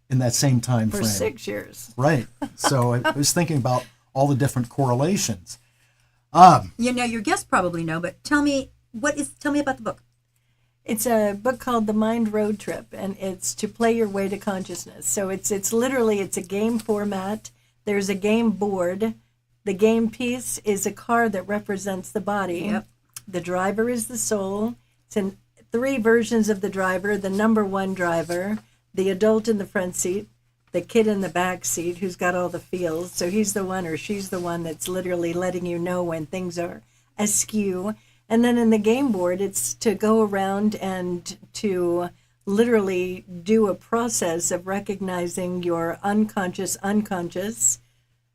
in that same time For frame. 6 years. Right. So I was thinking about all the different correlations. Your guests probably know, but tell me about the book. It's a book called The Mind Road Trip, and it's to play your way to consciousness. So it's literally a game format. There's a game board. The game piece is a card that represents the body. Yep. The driver is the soul. It's in 3 versions of the driver. The number 1 driver, the adult in the front seat, the kid in the back seat who's got all the feels. So he's the one or she's the one that's literally letting you know when things are askew. And then in the game board, it's to go around and to literally do a process of recognizing your unconscious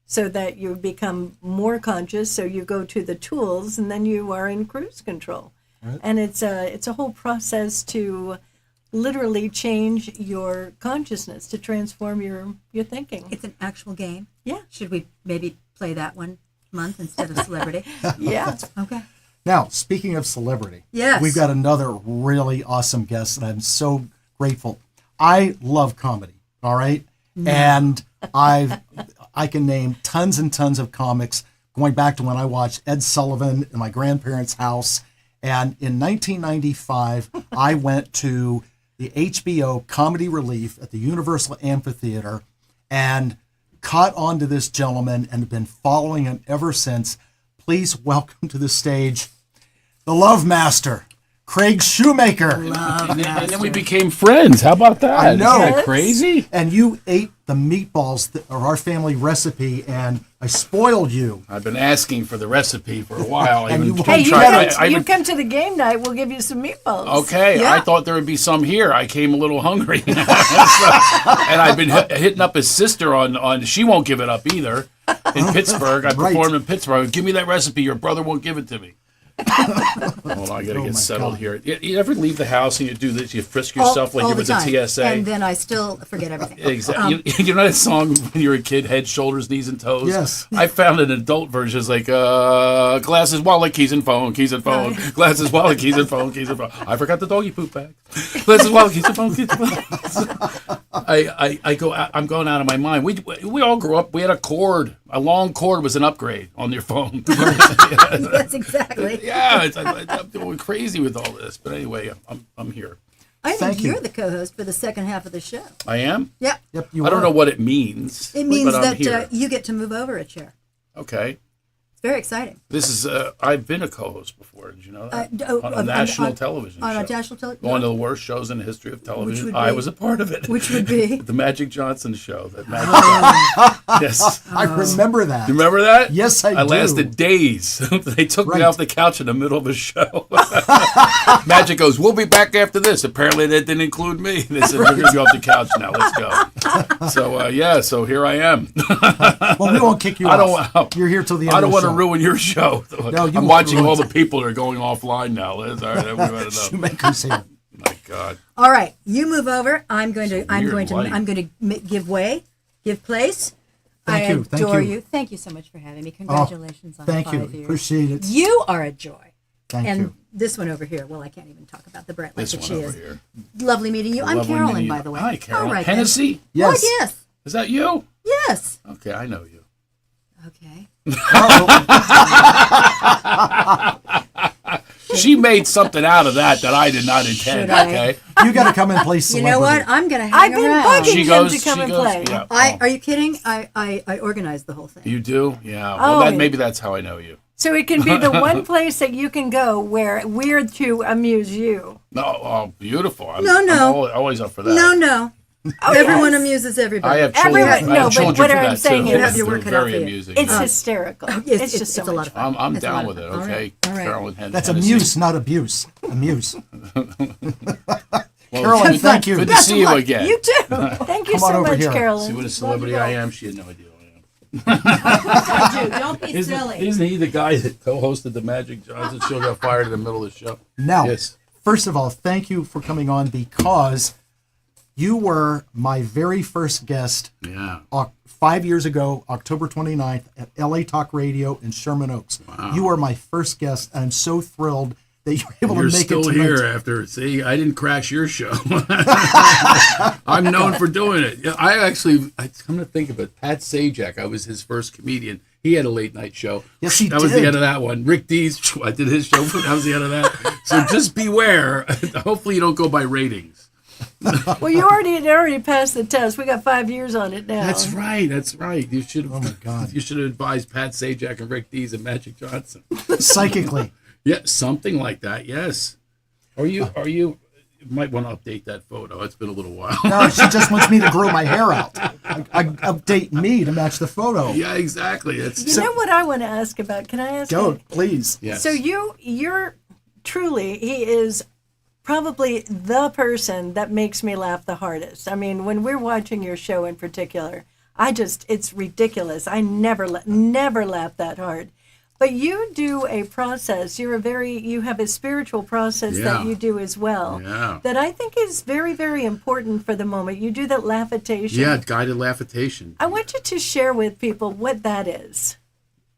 so that you become more conscious. So you go to the tools and then you are in cruise control. Right. And it's a whole process to literally change your consciousness, to transform your thinking. It's an actual game. Yeah. Should we maybe play that one month instead of celebrity? Yeah. Okay. Now, speaking of celebrity, Yes. we've got another really awesome guest, and I'm so grateful. I love comedy, all right? And I can name tons and tons of comics going back to when I watched Ed Sullivan in my grandparents' house. And in 1995, I went to the HBO Comedy Relief at the Universal Amphitheater and caught on to this gentleman and have been following him ever since. Please welcome to the stage the Love Master, Craig Shoemaker. And then we became friends. How about that? I know. Isn't that crazy? And you ate the meatballs that are our family recipe, and I spoiled you. I've been asking for the recipe for a while. And you- Hey, Hey, you come to the game night, we'll give you some meatballs. Okay, Yeah. I thought there would be some here. I came a little hungry. And I've been hitting up his sister on she won't give it up either. In Pittsburgh. I Right. performed in Pittsburgh. Give me that recipe. Your brother won't give it to me. Hold on, I got to Oh, my get settled God. here. You ever leave the house and you do this? You frisk yourself like all you're the with the time. TSA? And then I still forget everything. Exactly. You know that song when you were a kid, head, shoulders, knees, and toes? Yes. I found an adult version. It's like glasses, wallet, keys, and phone, keys, and phone. Glasses, wallet, keys, and phone, keys, and phone. I forgot the doggy poop bag. Glasses, wallet, keys, and phone, keys, and phone. I'm going out of my mind. We all grew up. We had a cord. A long cord was an upgrade on your phone. Yes, exactly. Yeah, I'm going crazy with all this. But anyway, I'm here. I think Thank you. you're the co-host for the second half of the show. I am. Yep. Yep, you I don't are. know what it means. It means but I'm here. that you get to move over a chair. Okay. very exciting. This is, I've been a co-host before, did you know that? On a on- national television show. On a national television. One of the worst shows in the history of television. would I be- was a part of it. Which would be? The Magic Johnson show. That Magic Johnson. Yes. I remember that. You remember that? Yes, I do. I lasted days. They took me Right. off the couch in the middle of a show. Magic goes, we'll be back after this. Apparently that didn't include me. They said, we're going to be off the couch now. Let's go. So, so here I am. Well, we won't kick you I off. don't. You're here till the end I of don't the want to show. ruin your show. you I'm won't watching ruin all the it. people that are going offline now, Liz. All right, everybody know. Shoemaker's here. My God. All right, you move over. I'm going It's to. a I'm weird going to. light. I'm going to give place. Thank I you, thank adore you. Thank you so much for having me. Congratulations on Thank 5 you. years. Appreciate it. You are a joy. Thank and you. this one over here. Well, I can't even talk about the Brent like This that one she over is. here. Lovely meeting you. I'm Lovely Carolyn, meeting by you. the way. Hi, Carolyn. All right, then. Hennessy? Yes. Oh, yes. Is that you? Yes. Okay, I know you. Okay. She made something out of that I did not intend. Should I? Okay. You got to come and play You celebrity. know what? I'm going to hang I've been around. bugging She him goes. to come she and goes. play. Yeah. Are you kidding? I organized the whole thing. You do? Yeah. Oh, Well, yeah. maybe that's how I know you. So it can be the one place that you can go where we're to amuse you. No. Oh, beautiful. I'm No. always up for that. No. Everyone amuses everybody. I have children. Everyone- I no, have but children what for I'm that saying too. is- You have your They're work cut out very for you. amusing. It's Yeah. hysterical. It's just it's so a much lot of fun. fun. I'm It's a down lot with of it. fun. Okay. All right. Carolyn That's Hennessy. amuse, not abuse. Amuse. Well, Carolyn, good- thank you. Good to Best see of you luck. again. You too. Thank you Come on so over much, here. Carolyn. See what a celebrity I am? She had no idea who I do. Don't be I am. silly. Isn't he the guy that co-hosted the Magic Johnson show, got fired in the middle of the show? Now, Yes. first of all, thank you for coming on because you were my very first guest Yeah. 5 years ago, October 29th, at LA Talk Radio in Sherman Oaks. You were my first guest, and I'm so thrilled that you were able You're to make still it tonight. here after. See, I didn't crash your show. I'm known for doing it. Yeah, I come to think of it, Pat Sajak, I was his first comedian. He had a late night show. Yes, he That was the did. end of that one. Rick Dees, I did his show. That was the end of that. So just beware. Hopefully you don't go by ratings. Well, you already passed the test. We got 5 years on it now. That's right. That's right. You should have. Oh, my God. You should have advised Pat Sajak and Rick Dees and Magic Johnson. Psychically. Yeah, something like that. Yes. Are you? You might want to update that photo. It's been a little while. No, she just wants me to grow my hair out. I update me to match the photo. Yeah, exactly. You know what I want to ask about? Can I ask? Go, you? please. Yes. So you're truly, he is probably the person that makes me laugh the hardest. I mean, when we're watching your show in particular, it's ridiculous. I never laugh that hard. But you do a process. You have a spiritual process that Yeah. you do as well. Yeah. That I think is very, very important for the moment. You do that laughitation. Yeah, guided laughitation. I want you to share with people what that is.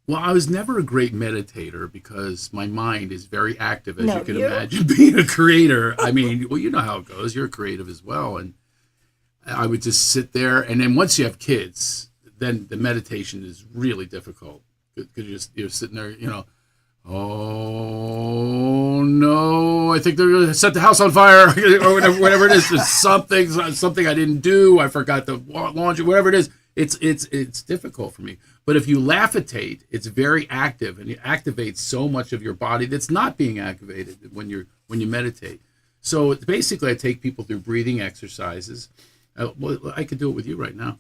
Well, I was never a great meditator because my mind is very active, as No, you can you- imagine. Being a creator, I mean, well, you know how it goes. You're creative as well, and I would just sit there. And then once you have kids, then the meditation is really difficult because you're sitting there, oh no, I think they're going to set the house on fire or whatever it is. There's something I didn't do. I forgot the laundry, whatever it is. It's difficult for me. But if you laughitate, it's very active and it activates so much of your body that's not being activated when you meditate. So basically, I take people through breathing exercises. Well, I could do it with you right now.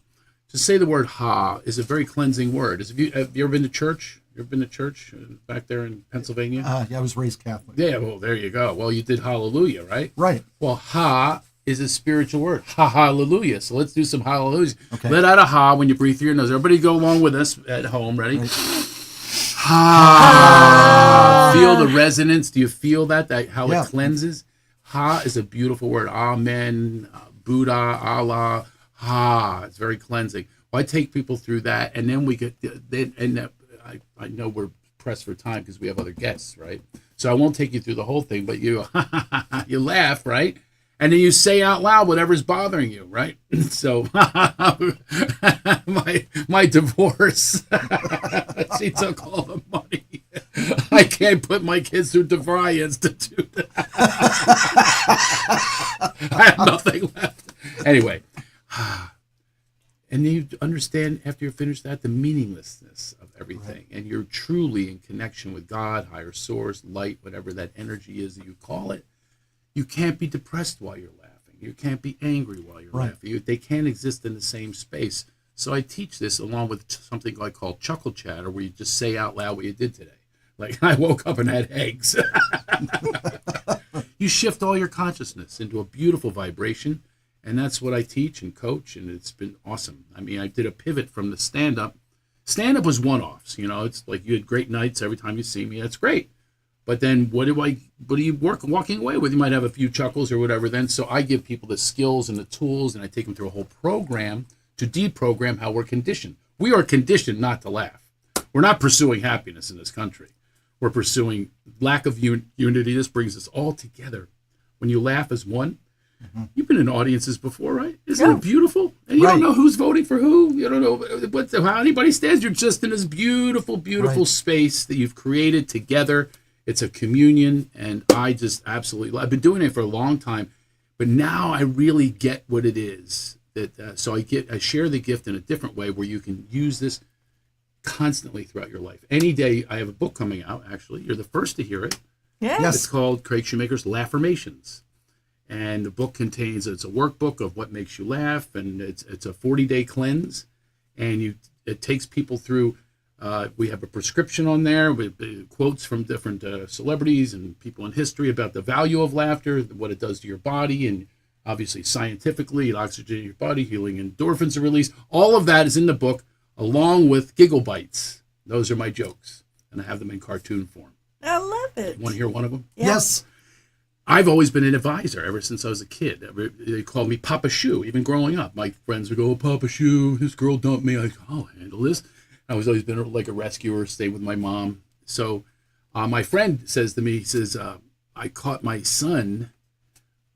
Just say the word "ha" is a very cleansing word. Have you ever been to church? You ever been to church back there in Pennsylvania? Yeah, I was raised Catholic. Yeah, well, there you go. Well, you did hallelujah, right? Right. Well, ha is a spiritual word. Ha, hallelujah. So let's do some hallelujahs. Okay. Let out a ha when you breathe through your nose. Everybody go along with us at home. Ready? Ha. Feel the resonance. Do you feel that how Yeah. it cleanses? Ha is a beautiful word. Amen, Buddha, Allah, ha. It's very cleansing. Well, I take people through that, and then we get, I know we're pressed for time because we have other guests, right? So I won't take you through the whole thing, but you laugh, right? And then you say out loud whatever's bothering you, right? So my divorce, she took all the money. I can't put my kids through DeVry Institute. I have nothing left. Anyway, And then you understand after you finish that the meaninglessness of everything, and you're truly in connection with God, higher source, light, whatever that energy is that you call it. You can't be depressed while you're laughing. You can't be angry while you're laughing. They can't exist in the same space. So I teach this along with something I call chuckle chatter, where you just say out loud what you did today. Like, I woke up and had eggs. You shift all your consciousness into a beautiful vibration, and that's what I teach and coach, and it's been awesome. I mean, I did a pivot from the stand-up. Stand-up was one-offs, you know. It's like you had great nights every time you see me. That's great. But then what are you walking away with? You might have a few chuckles or whatever then. So I give people the skills and the tools, and I take them through a whole program to deprogram how we're conditioned. We are conditioned not to laugh. We're not pursuing happiness in this country. We're pursuing lack of unity. This brings us all together. When you laugh as one, you've been in audiences before, right? Isn't it beautiful? And you don't know who's voting for who. You don't know how anybody stands. You're just in this beautiful, beautiful space that you've created together. It's a communion, and I just absolutely, I've been doing it for a long time, but now I really get what it is. So I share the gift in a different way where you can use this constantly throughout your life. Any day, I have a book coming out, actually. You're the first to hear it. Yes. It's called Craig Shoemaker's Laffirmations. And the book contains, it's a workbook of what makes you laugh, and it's a 40-day cleanse. And it takes people through, we have a prescription on there with quotes from different celebrities and people in history about the value of laughter, what it does to your body, and obviously scientifically, it oxygenates your body, healing endorphins are released. All of that is in the book, along with giggle bites. Those are my jokes, and I have them in cartoon form. I love it. Want to hear one of them? Yeah. Yes. I've always been an advisor ever since I was a kid. They called me Papa Shoe, even growing up. My friends would go, oh, Papa Shoe, this girl dumped me. I'll handle this. I was always been like a rescuer, stayed with my mom. So my friend says to me, he says, I caught my son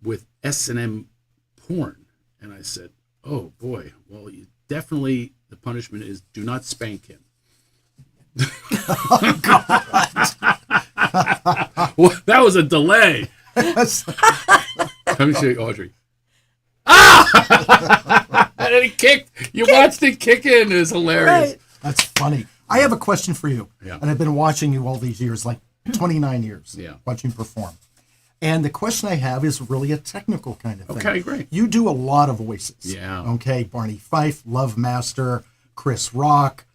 with S&M porn. And I said, oh, boy, well, definitely the punishment is do not spank him. Oh, God. Well, that was a delay. Let me show you Audrey. Ah! And it kicked. You watched it kick in. It was hilarious. Right. That's funny. I have a question for you. Yeah. And I've been watching you all these years, like 29 years, watching you perform. And the question I have is really a technical kind of thing. Okay, great. You do a lot of voices. Yeah. Okay, Barney Fife, Love Master, Chris Rock.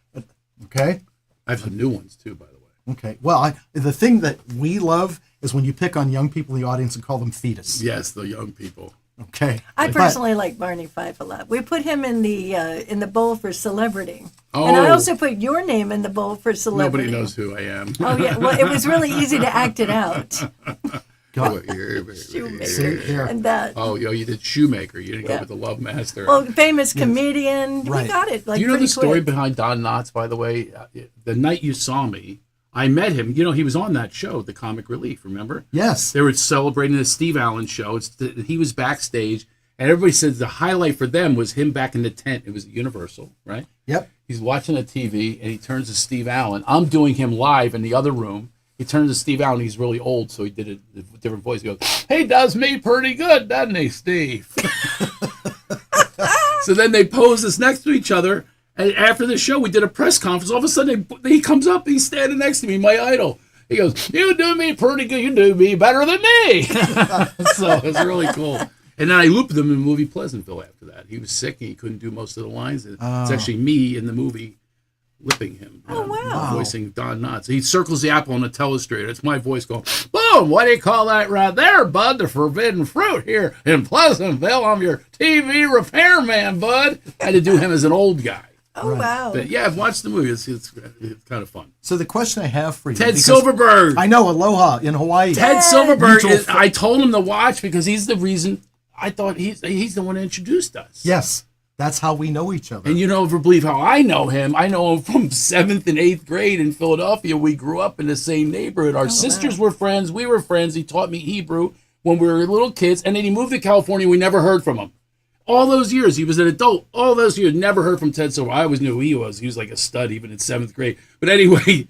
Okay? I have some new ones, too, by the way. Okay. Well, the thing that we love is when you pick on young people in the audience and call them fetus. Yes, the young people. Okay. I But- personally like Barney Fife a lot. We put him in the bowl for celebrity, Oh. and I also put your name in the bowl for celebrity. Nobody knows who I am. Oh yeah, well it was really easy to act it out. God. Shoemaker See, here. and that. Oh, you did Shoemaker. You didn't Yeah. go with the Love Master. Well, famous comedian. Right. We got it. Like Do you know the pretty story quick. behind Don Knotts, by the way? The night you saw me, I met him. You know, he was on that show, The Comic Relief, remember? Yes. They were celebrating the Steve Allen show. He was backstage, and everybody said the highlight for them was him back in the tent. It was at Universal, right? Yep. He's watching the TV, and he turns to Steve Allen. I'm doing him live in the other room. He turns to Steve Allen. He's really old, so he did a different voice. He goes, he does me pretty good, doesn't he, Steve? So then they posed us next to each other. And after the show, we did a press conference. All of a sudden, he comes up. He's standing next to me, my idol. He goes, you do me pretty good. You do me better than me. So it was really cool. And then I looped him in the movie Pleasantville after that. He was sick and he couldn't do most of the lines. It's actually me in the movie lipping him. wow. Voicing Don Knotts. He circles the apple on the telestrator. It's my voice going, boom, what do you call that right there, bud? The forbidden fruit here in Pleasantville. I'm your TV repairman, bud. I had to do him as an old guy. Oh wow. But yeah, I've watched the movie. It's kind of fun. So the question I have for you. Ted because Silverberg. I know, Aloha in Hawaii. Ted Silverberg. Mutual I told him to watch because he's the reason. I thought he's the one that introduced us. Yes. That's how we know each other. And you don't ever believe how I know him. I know him from 7th and 8th grade in Philadelphia. We grew up in the same neighborhood. Our sisters were friends. We were friends. He taught me Hebrew when we were little kids. And then he moved to California. We never heard from him. All those years, he was an adult. All those years, never heard from Ted Silver. I always knew who he was. He was like a stud even in 7th grade. But anyway,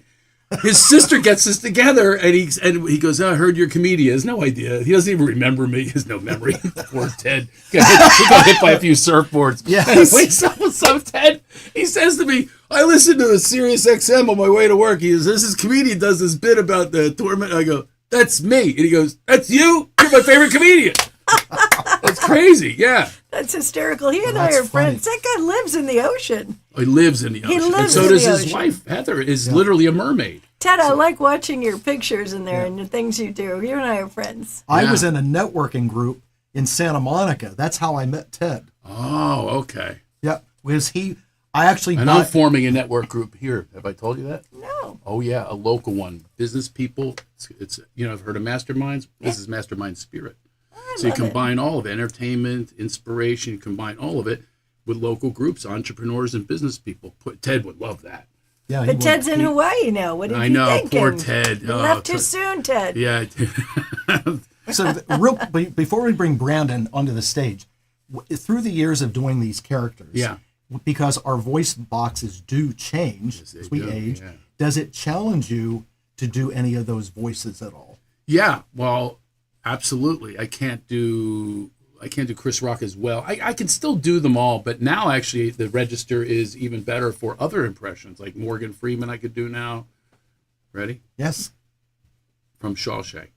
His sister gets us together, and he goes, "Oh, I heard you're a comedian." He has no idea. He doesn't even remember me. He has no memory. Poor Ted. He got hit by a few surfboards. Yes. Wait, so Ted, he says to me, "I listened to a Sirius XM on my way to work." He goes, "This comedian does this bit about the torment." I go, "That's me." And he goes, "That's you? You're my favorite comedian." That's crazy. Yeah. That's hysterical. He and I That's are friends. That guy lives in the ocean. He lives in the ocean. And lives so in does the his ocean. wife, Heather, is literally a mermaid. Ted, I like watching your pictures in there and the things you do. You and I are friends. I was in a networking group in Santa Monica. That's how I met Ted. Oh, okay. Yeah, was I actually And I'm forming a network group here. Have I told you that? No. Oh yeah, a local one. Business people. It's I've heard of masterminds. This is Mastermind Spirit. So you combine all of it, entertainment, inspiration. You combine all of it with local groups, entrepreneurs, and business people. Ted would love that. Yeah, he But would- Ted's in Hawaii now. What did I you know, thinking? poor Ted. You Oh, left too soon, Ted. Yeah. So, before we bring Brandon onto the stage, through the years of doing these characters, Yeah. because our voice boxes do change Yes, they as we do, age, yeah. does it challenge you to do any of those voices at all? Yeah, well, absolutely. I can't do Chris Rock as well. I can still do them all, but now actually the register is even better for other impressions, like Morgan Freeman I could do now. Ready? Yes. From Shawshank.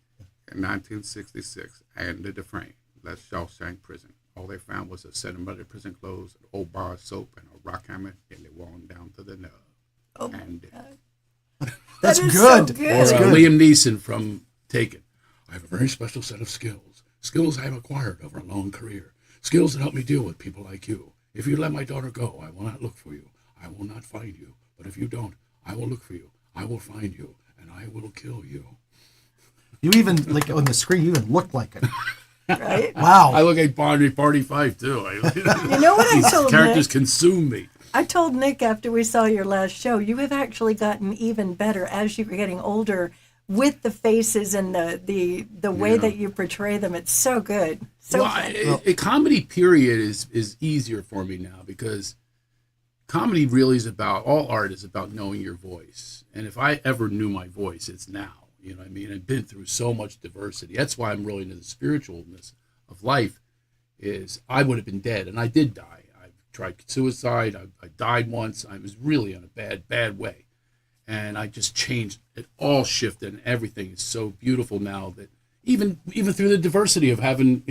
In 1966, I entered the frame, left Shawshank prison. All they found was a set of muddy prison clothes, an old bar of soap, and a rock hammer, and they worn down to the nub. Oh, And That's That is good. so good. That's or good. Liam Neeson from Taken. I have a very special set of skills. Skills I have acquired over a long career. Skills that help me deal with people like you. If you let my daughter go, I will not look for you. I will not find you. But if you don't, I will look for you. I will find you. And I will kill you. You even, like on the screen, you even look like it. right? Wow. I look like Barney Party 5 too. You know what I These told characters Nick? consume me. I told Nick after we saw your last show, you have actually gotten even better as you were getting older with the faces and the way that you portray them. It's so good. So Well, fun. a comedy period is easier for me now because comedy really is about, all art is about knowing your voice. And if I ever knew my voice, it's now. You know what I mean? I've been through so much diversity. That's why I'm really into the spiritualness of life. Is I would have been dead, and I did die. I tried suicide. I died once. I was really in a bad way. And I just changed. It all shifted, and everything is so beautiful now that even through the diversity of having,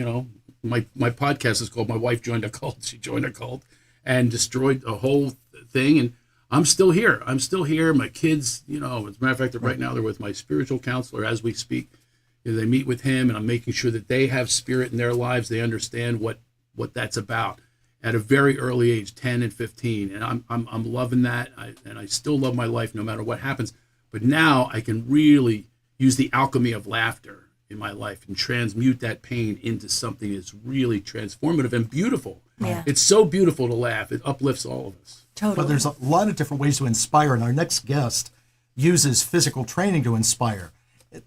my podcast is called My Wife Joined a Cult. She joined a cult and destroyed a whole thing, and I'm still here. My kids, as a matter of fact, right now they're with my spiritual counselor as we speak. They meet with him, and I'm making sure that they have spirit in their lives. They understand what that's about at a very early age, 10 and 15. And I'm loving that. And I still love my life no matter what happens. But now I can really use the alchemy of laughter in my life and transmute that pain into something that's really transformative and beautiful. Yeah. It's so beautiful to laugh. It uplifts all of us. Totally. But there's a lot of different ways to inspire, and our next guest uses physical training to inspire.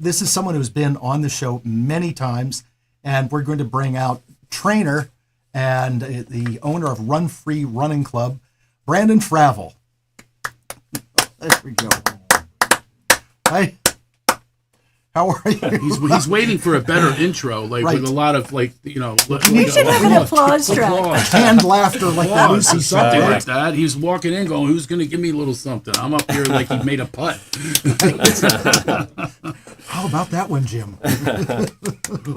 This is someone who's been on the show many times, and we're going to bring out trainer and the owner of Run Free Running Club, Brandon Fravel. There we go. Hi. How are you? He's waiting for a better intro, like Right. with a lot of You should have an applause track. applause. Canned laughter like the Applause, Lucy something song. like that. He's walking in going, who's going to give me a little something? I'm up here like he made a putt. How about that one, Jim?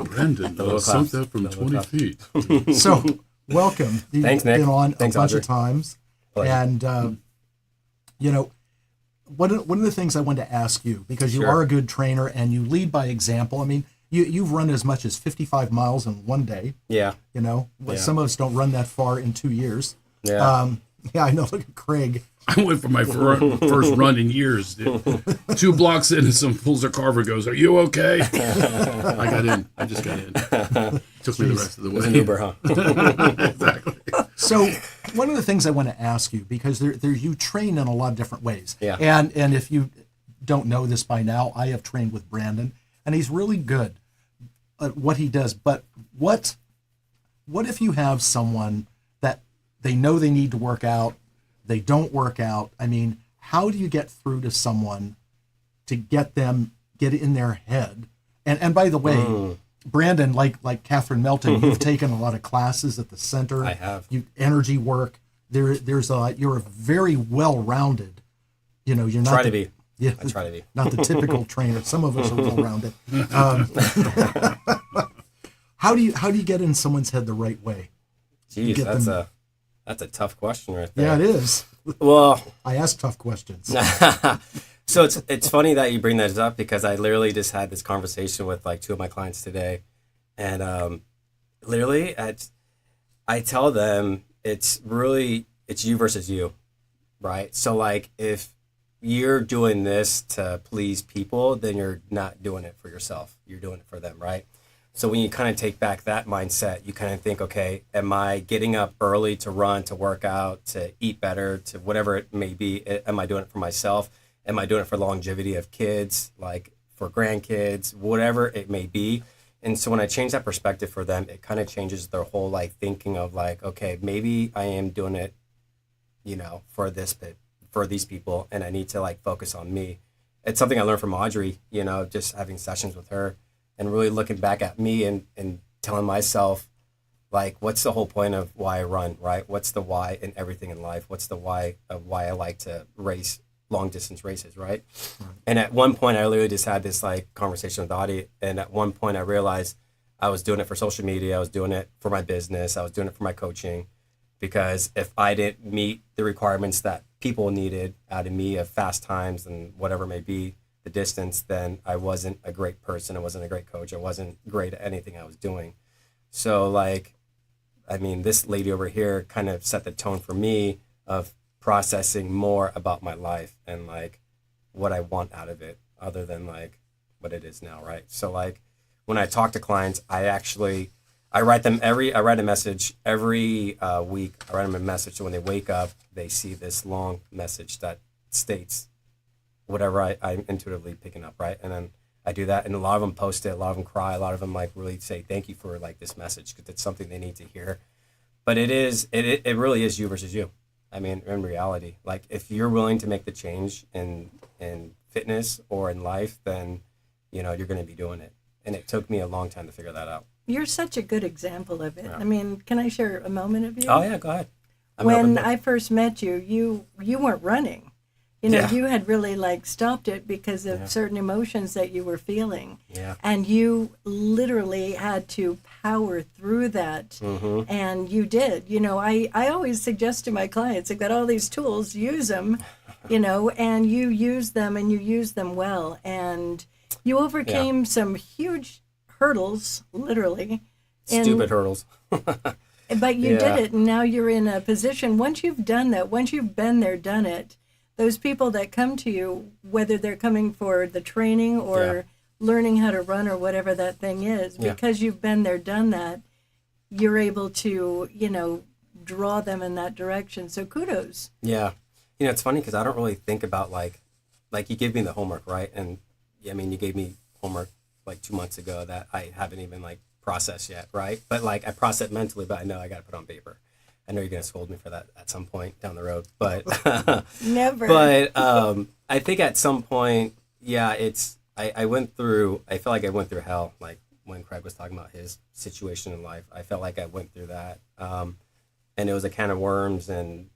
Brendan, something from 20 feet. So, welcome. You've Thanks, Nick. been on Thanks, a bunch Audrey. of times. Pleasure. And, one of the things I wanted to ask you, because you Sure. are a good trainer and you lead by example. I mean, you've run as much as 55 miles in one day, Yeah. but Yeah. some of us don't run that far in 2 years. Yeah. Yeah, I know. Look at Craig. I went for my first run in years. 2 blocks in, and some pulls their carver goes, "Are you okay?" I got in. I just got in. Took me the rest of the It was an way. Uber, huh? Exactly. So one of the things I want to ask you, because you train in a lot of different ways. Yeah. And if you don't know this by now, I have trained with Brandon, and he's really good at what he does. But what if you have someone that they know they need to work out, they don't work out? I mean, how do you get through to someone to get in their head. And by the way, Brandon, like Catherine Melton, you've taken a lot of classes at the center. I have. Energy work. You're very well-rounded. You're not Try to be. Yeah, I try to be. Not the typical trainer. Some of us are well-rounded. How do you get in someone's head the right way? Jeez, that's a tough question right there. Yeah, it is. Well, I ask tough questions. So it's funny that you bring that up because I literally just had this conversation with like 2 of my clients today, and literally I tell them it's you versus you, right? So like if you're doing this to please people, then you're not doing it for yourself. You're doing it for them, right? So when you kind of take back that mindset, you kind of think, okay, am I getting up early to run, to work out, to eat better, to whatever it may be? Am I doing it for myself? Am I doing it for longevity of kids, like for grandkids, whatever it may be? And so when I change that perspective for them, it kind of changes their whole like thinking of like, okay, maybe I am doing it, for these people, and I need to like focus on me. It's something I learned from Audrey, just having sessions with her and really looking back at me and telling myself, like, what's the whole point of why I run, right? What's the why in everything in life? What's the why of why I like to race long distance races, right? And at one point, I literally just had this like conversation with Audie, and at one point, I realized I was doing it for social media, I was doing it for my business, I was doing it for my coaching, because if I didn't meet the requirements that people needed out of me of fast times and whatever it may be, the distance, then I wasn't a great person, I wasn't a great coach, I wasn't great at anything I was doing. So like, I mean, this lady over here kind of set the tone for me of processing more about my life and like what I want out of it other than like what it is now, right? So like when I talk to clients, I write a message every week. I write them a message so when they wake up, they see this long message that states whatever I'm intuitively picking up, right? And then I do that, and a lot of them post it, a lot of them cry, a lot of them like really say thank you for like this message because it's something they need to hear. But it really is you versus you. I mean, in reality, like if you're willing to make the change in fitness or in life, then you're going to be doing it. And it took me a long time to figure that out. You're such a good example of it. Yeah. I mean, can I share a moment of you? Oh yeah, go ahead. When I first met you, you weren't running. Yeah. You had really like stopped it because of certain emotions that you were feeling. Yeah. And you literally had to power through that. Mm-hmm. And you did. I always suggest to my clients, I've got all these tools, use them, and you use them and you use them well. And you overcame some huge hurdles, literally. Stupid hurdles. But you did it, and now you're in a position, once you've done that, once you've been there, done it, those people that come to you, whether they're coming for the training or learning how to run or whatever that thing is, because you've been there, done that, you're able to, draw them in that direction. So kudos. Yeah. It's funny because I don't really think about like you gave me the homework, right? And I mean, you gave me homework like 2 months ago that I haven't even like processed yet, right? But like I process it mentally, but I know I got to put on paper. I know you're going to scold me for that at some point down the road, but never. But I think at some point, I went through. I felt like I went through hell. Like when Craig was talking about his situation in life, I felt like I went through that, and it was a can of worms, and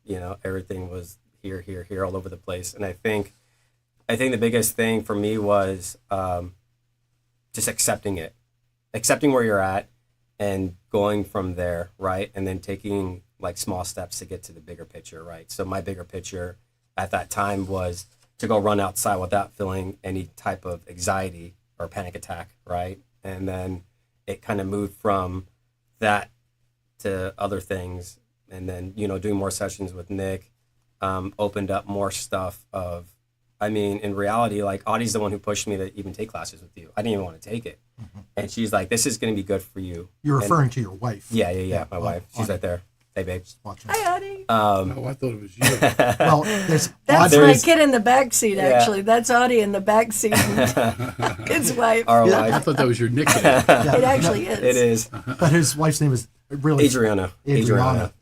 everything was here, all over the place. And I think the biggest thing for me was just accepting where you're at, and going from there, right, and then taking like small steps to get to the bigger picture, right? So my bigger picture at that time was to go run outside without feeling any type of anxiety or panic attack, right? And then it kind of moved from that to other things, and then doing more sessions with Nick opened up more stuff of, I mean, in reality, like Audie's the one who pushed me to even take classes with you. I didn't even want to take it. Mm-hmm. And she's like, this is going to be good for you. You're referring to your wife. Yeah, my wife. She's right there. Hey, babe. Hi, Audie. No, I thought it was you. Well, that's my kid in the back seat, actually. That's Audie in the back seat. His wife. Our wife. I thought that was your nickname. It actually is. It is. But his wife's name is really Adriana.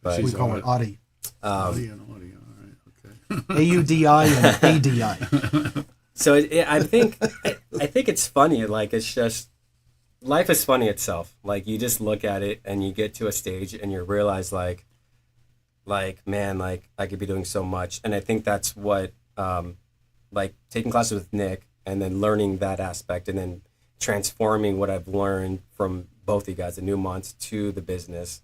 But we call her Audie. Audie and Audie. All right. Okay. AUDI and ADI. So I think it's funny. Like, it's just, life is funny itself. Like, you just look at it and you get to a stage and you realize like man, like I could be doing so much. And I think that's what like taking classes with Nick and then learning that aspect and then transforming what I've learned from both of you guys, the Newmonts to the business,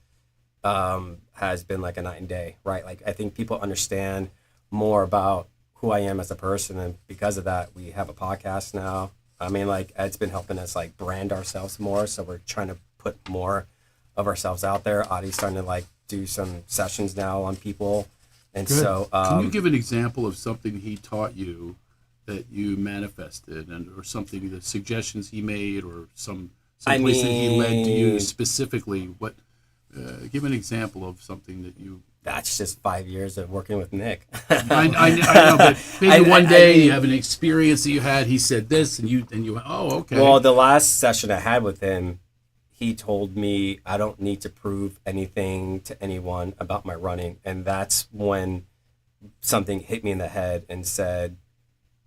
has been like a night and day, right? Like, I think people understand more about who I am as a person, and because of that, we have a podcast now. I mean, like, it's been helping us like brand ourselves more, so we're trying to put more of ourselves out there. Audie's starting to like do some sessions now on people, and Good. so Can you give an example of something he taught you that you manifested, and or something, the suggestions he made, or some place that he led to you specifically? What? Give an example of something that you. That's just 5 years of working with Nick. I know, but maybe one day you have an experience that you had. He said this, and you went, oh, okay. Well, the last session I had with him, he told me I don't need to prove anything to anyone about my running, and that's when something hit me in the head and said,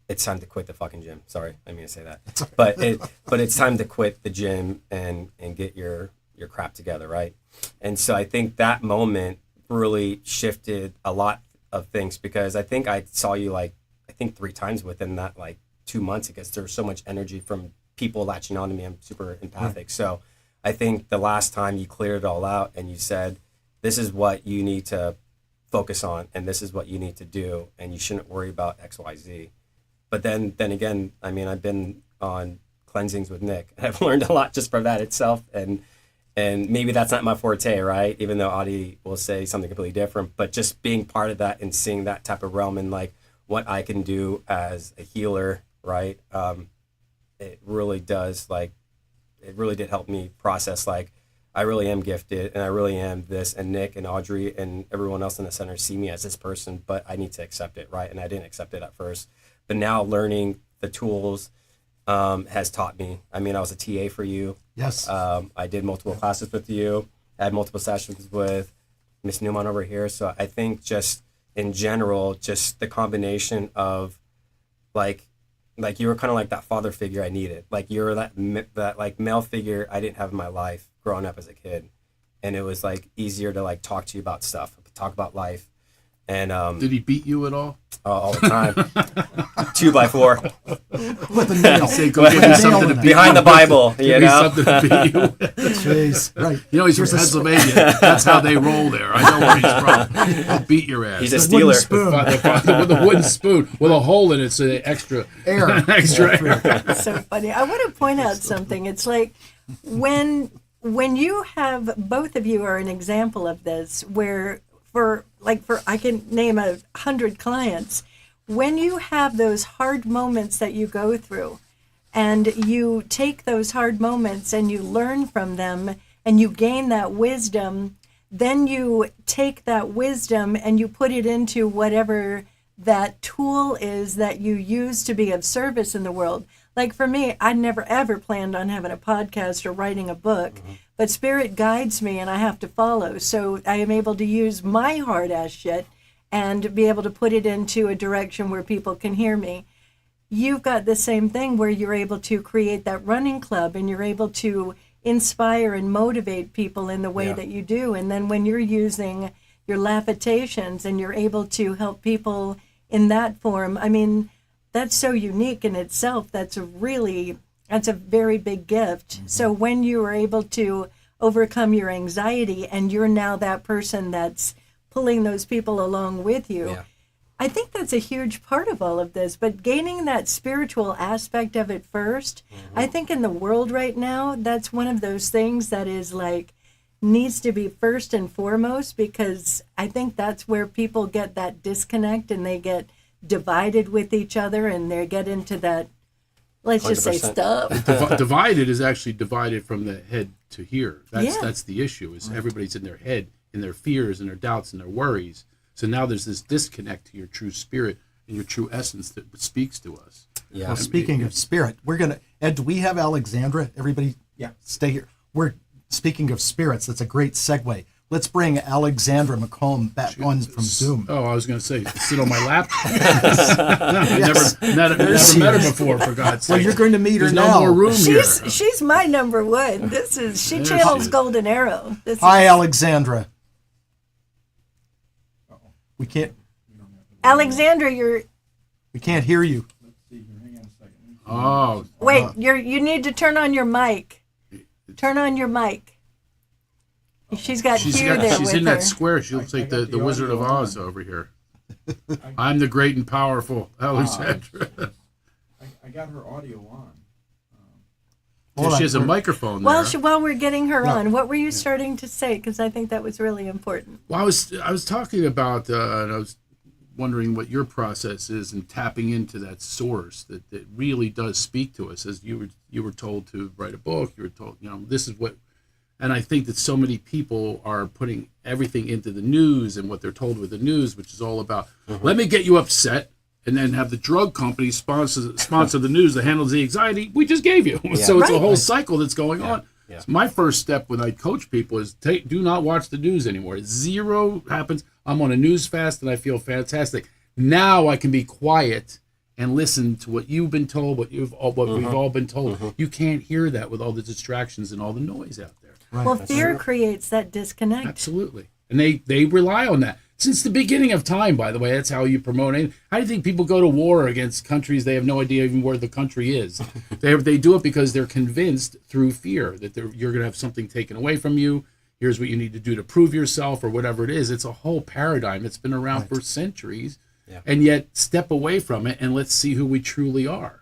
"It's time to quit the fucking gym." Sorry, I didn't mean to say that, but it's time to quit the gym and get your crap together, right? And so I think that moment really shifted a lot of things, because I think I saw you like 3 times within that like 2 months, because there was so much energy from people latching on to me. I'm super empathic. So I think the last time you cleared it all out and you said, this is what you need to focus on and this is what you need to do, and you shouldn't worry about XYZ. But then again, I mean, I've been on cleansings with Nick and I've learned a lot just from that itself, and maybe that's not my forte, right? Even though Audie will say something completely different, but just being part of that and seeing that type of realm and like what I can do as a healer, right? It really does, like, it really did help me process, like, I really am gifted and I really am this, and Nick and Audrey and everyone else in the center see me as this person, but I need to accept it, right? And I didn't accept it at first, but now learning the tools has taught me. I mean, I was a TA for you. Yes. I did multiple classes with you. I had multiple sessions with Miss Newman over here. So I think just in general, just the combination of like you were kind of like that father figure I needed. Like you were that like male figure I didn't have in my life growing up as a kid. And it was like easier to like talk to you about stuff, talk about life. And did he beat you at all? All the time. 2x4. With a nail. Say, go get me something to beat behind you the Bible, with. you Give me know. something to beat you with. Jeez, right. You know, he's from Pennsylvania. That's how they roll there. I know where he's from. I'll beat your ass. He's a Wooden Steeler. spoon. With a wooden spoon with a hole in it, so the extra Air. extra air. It's so funny. I want to point out something. It's like when you have, both of you are an example of this, where for I can name 100 clients, when you have those hard moments that you go through and you take those hard moments and you learn from them and you gain that wisdom, then you take that wisdom and you put it into whatever that tool is that you use to be of service in the world. Like for me, I never ever planned on having a podcast or writing a book, but Spirit guides me and I have to follow. So I am able to use my hard ass shit and be able to put it into a direction where people can hear me. You've got the same thing where you're able to create that running club and you're able to inspire and motivate people in the way that you do. And then when you're using your lafitations and you're able to help people in that form, I mean, that's so unique in itself. That's a very big gift. Mm-hmm. So when you are able to overcome your anxiety and you're now that person that's pulling those people along with you, I think that's a huge part of all of this. But gaining that spiritual aspect of it first, I think in the world right now, that's one of those things that is like, needs to be first and foremost, because I think that's where people get that disconnect and they get divided with each other and they get into that, let's just say, 100%. stuff. Divided is actually divided from the head to here. That's the issue, is everybody's in their head, in their fears and their doubts and their worries. So now there's this disconnect to your true spirit and your true essence that speaks to us. Yeah. Well, speaking of spirit, we're going to, Ed, do we have Alexandra? Everybody stay here. We're speaking of spirits. That's a great segue. let's bring Alexandra McComb back on from Zoom. Oh, I was going to say, sit on my lap. I never met her before, for God's sake. Well, you're going to meet her There's now. no more room here. She's my number one. She channels Golden Arrow. Hi, Alexandra. We can't. Alexandra, We can't hear you. Oh. wait. You need to turn on your mic. Turn on your mic. She's got Hugh there She's with in her. that square. She looks like the Wizard of Oz over here. I'm the great and powerful Alexandra. I got her audio on. She has a microphone there. Well, while we're getting her on, what were you starting to say? Because I think that was really important. Well, I was talking about, and I was wondering what your process is in tapping into that source that really does speak to us. As you were told to write a book, you were told, this is what, and I think that so many people are putting everything into the news and what they're told with the news, which is all about, let me get you upset, and then have the drug company sponsor the news that handles the anxiety we just gave you. Yeah. So it's a whole cycle that's going on. Yeah. So my first step when I coach people is do not watch the news anymore. Zero happens. I'm on a news fast and I feel fantastic. Now I can be quiet and listen to what you've been told, what we've all been told. You can't hear that with all the distractions and all the noise out there. Right. Well, fear creates that disconnect. Absolutely. And they rely on that. Since the beginning of time, by the way, that's how you promote it. How do you think people go to war against countries they have no idea even where the country is? They do it because they're convinced through fear that you're going to have something taken away from you. Here's what you need to do to prove yourself or whatever it is. It's a whole paradigm. It's been around for centuries. Yeah. And yet step away from it and let's see who we truly are.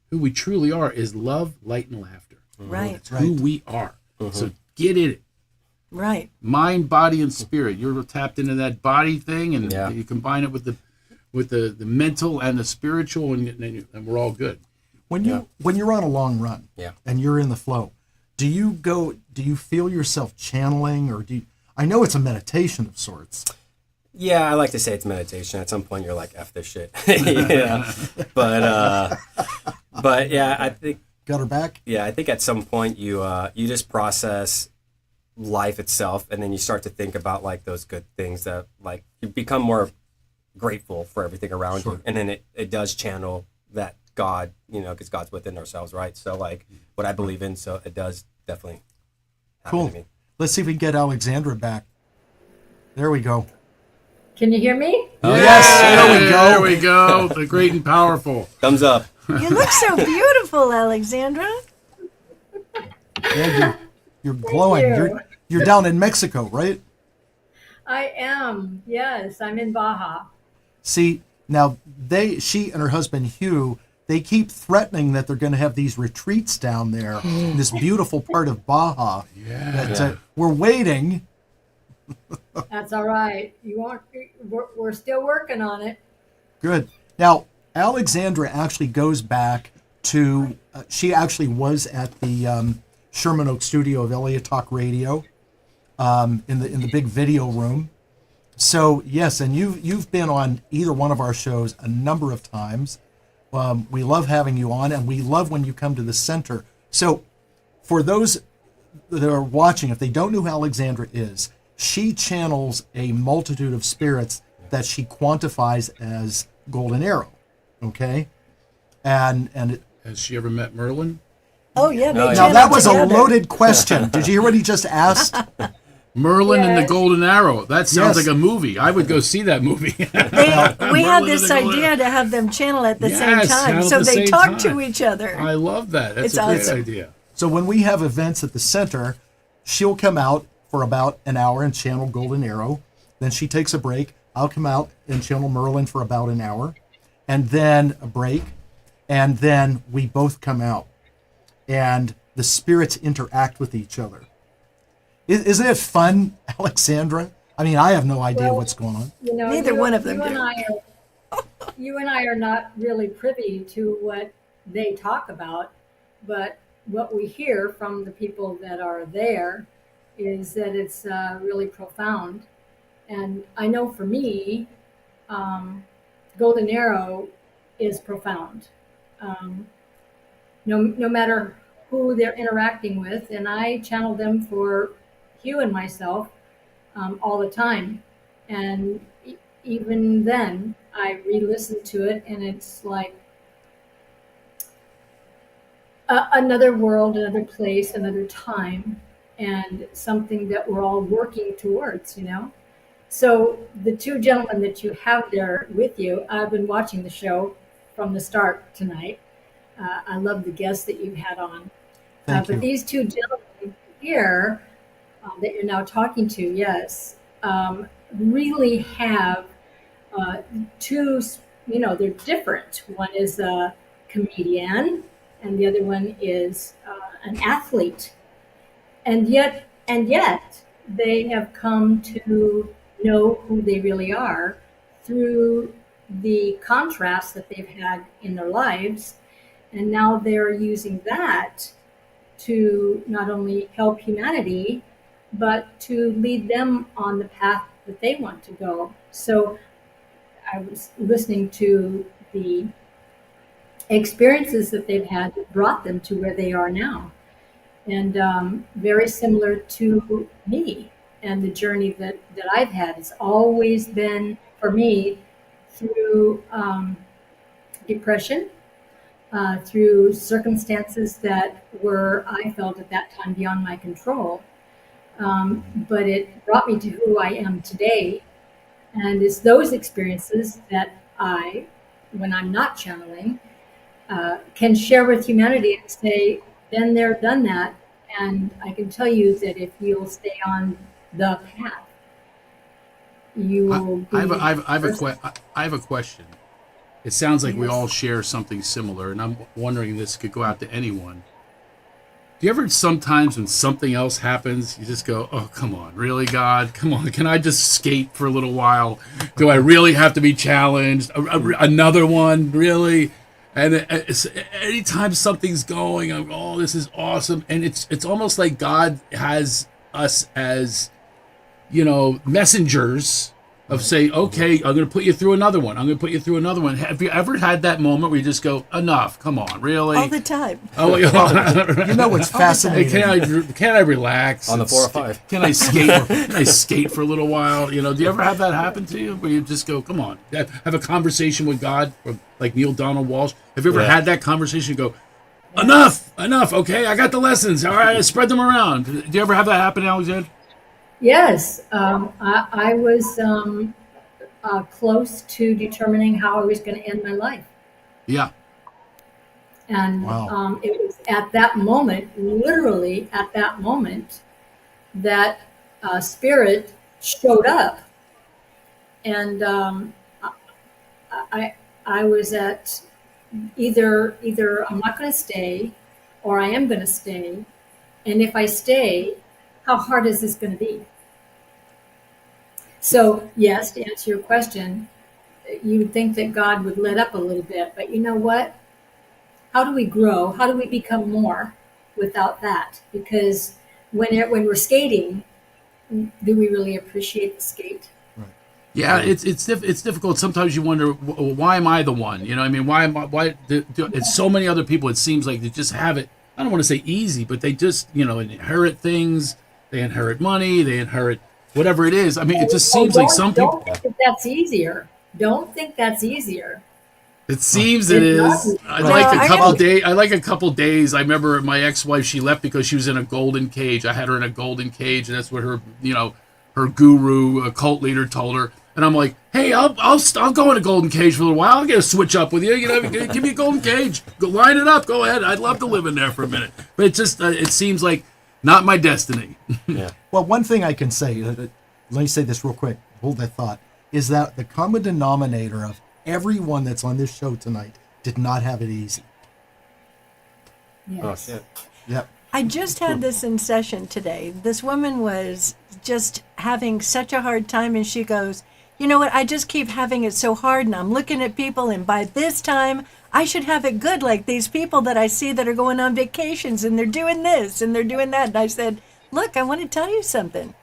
Who we truly are is love, light, and laughter. Right. That's who we are. So get in it. Right. Mind, body, and spirit. You're tapped into that body thing, and you combine it with the mental and the spiritual, and we're all good. When you're on a long run, and you're in the flow, do you feel yourself channeling, or I know it's a meditation of sorts. Yeah, I like to say it's meditation. At some point, you're like, F this shit. But yeah, I think got her back. Yeah, I think at some point you just process life itself, and then you start to think about like those good things that like you become more grateful for everything around you, and then it does channel that God, because God's within ourselves, right? So like what I believe in, so it does definitely happen to me. Let's see if we can get Alexandra back. There we go. Can you hear me? Oh, yes, there we go. There we go. The great and powerful. Thumbs up. You look so beautiful, Alexandra. Yeah, you're glowing. You're down in Mexico, right? I am. Yes, I'm in Baja. See, now she and her husband Hugh, they keep threatening that they're going to have these retreats down there in this beautiful part of Baja. Yeah. We're waiting. That's all right. We're still working on it. Good. Now, Alexandra actually goes back to. She actually was at the Sherman Oaks studio of Elliott Talk Radio, in the big video room. So yes, and you've been on either one of our shows a number of times. We love having you on, and we love when you come to the center. So, for those that are watching, if they don't know who Alexandra is, she channels a multitude of spirits that she quantifies as Golden Arrow. Okay, and has she ever met Merlin? Oh yeah. Now that was a loaded question. Did you hear what he just asked? Merlin and the Golden Arrow. That sounds like a movie. I would go see that movie. We had this idea to have them channel at the same time, so they talk to each other. I love that. That's a great idea. So when we have events at the center, she'll come out for about an hour and channel Golden Arrow. Then she takes a break. I'll come out and channel Merlin for about an hour, and then a break, and then we both come out, and the spirits interact with each other. Isn't it fun, Alexandra? I mean, I have no idea what's going on. Neither one of them do. You and I are not really privy to what they talk about, but what we hear from the people that are there is that it's really profound. And I know for me, Golden Arrow is profound. No matter who they're interacting with, and I channel them for Hugh and myself. all the time. And even then, I re-listen to it, and it's like another world, another place, another time, and something that we're all working towards, So the two gentlemen that you have there with you, I've been watching the show from the start tonight. I love the guests that you've had on. Thank you. But these two gentlemen here that you're now talking to, yes, really have two, they're different. One is a comedian, and the other one is an athlete. And yet, they have come to know who they really are through the contrast that they've had in their lives. And now they're using that to not only help humanity, but to lead them on the path that they want to go. So I was listening to the experiences that they've had that brought them to where they are now. And very similar to me and the journey that I've had has always been, for me, through depression, through circumstances that were, I felt at that time, beyond my control. But it brought me to who I am today. And it's those experiences that I, when I'm not channeling, can share with humanity and say, been there, done that. And I can tell you that if you'll stay on the path, you will be. I have a question. It sounds like we all share something similar, and I'm wondering if this could go out to anyone. Do you ever sometimes when something else happens, you just go, oh, come on, really, God? Come on, can I just skate for a little while? Do I really have to be challenged? Another one, really? And anytime something's going, I'm, oh, this is awesome. And it's almost like God has us as, messengers of say, okay, I'm going to put you through another one. I'm going to put you through another one. Have you ever had that moment where you just go, enough, come on, really? All the time. Oh, What's fascinating? Can I relax? On the 405. Can I skate? Can I skate for a little while? Do you ever have that happen to you where you just go, come on, have a conversation with God, or like Neil Donald Walsh? Have you ever had that conversation? You go, enough, okay, I got the lessons. All right, I spread them around. Do you ever have that happen, Alexander? Yes, I was close to determining how I was going to end my life. Yeah. And Wow. it was at that moment, literally at that moment, that spirit showed up. And I was at either I'm not going to stay, or I am going to stay. And if I stay, how hard is this going to be? So, yes, to answer your question, you would think that God would let up a little bit, but you know what? How do we grow? How do we become more without that? Because when we're skating, do we really appreciate the skate? Yeah, it's difficult. Sometimes you wonder, why am I the one? Why it's so many other people. It seems like they just have it. I don't want to say easy, but they just inherit things. They inherit money. They inherit whatever it is. It just seems like some people. Don't think that that's easier. Don't think that's easier. It seems it is. I like a couple days. I remember my ex-wife. She left because she was in a golden cage. I had her in a golden cage, and that's what her her guru, a cult leader, told her. And I'm like, hey, I'll go in a golden cage for a little while. I'll get a switch up with you. Give me a golden cage. Go line it up. Go ahead. I'd love to live in there for a minute. But it just it seems like not my destiny. Yeah. Well, one thing I can say, let me say this real quick, hold that thought, is that the common denominator of everyone that's on this show tonight did not have it easy. Yes. Oh, shit. Yep. I just had this in session today. This woman was just having such a hard time, and she goes, you know what, I just keep having it so hard, and I'm looking at people, and by this time, I should have it good, like these people that I see that are going on vacations, and they're doing this, and they're doing that. And I said, look, I want to tell you something.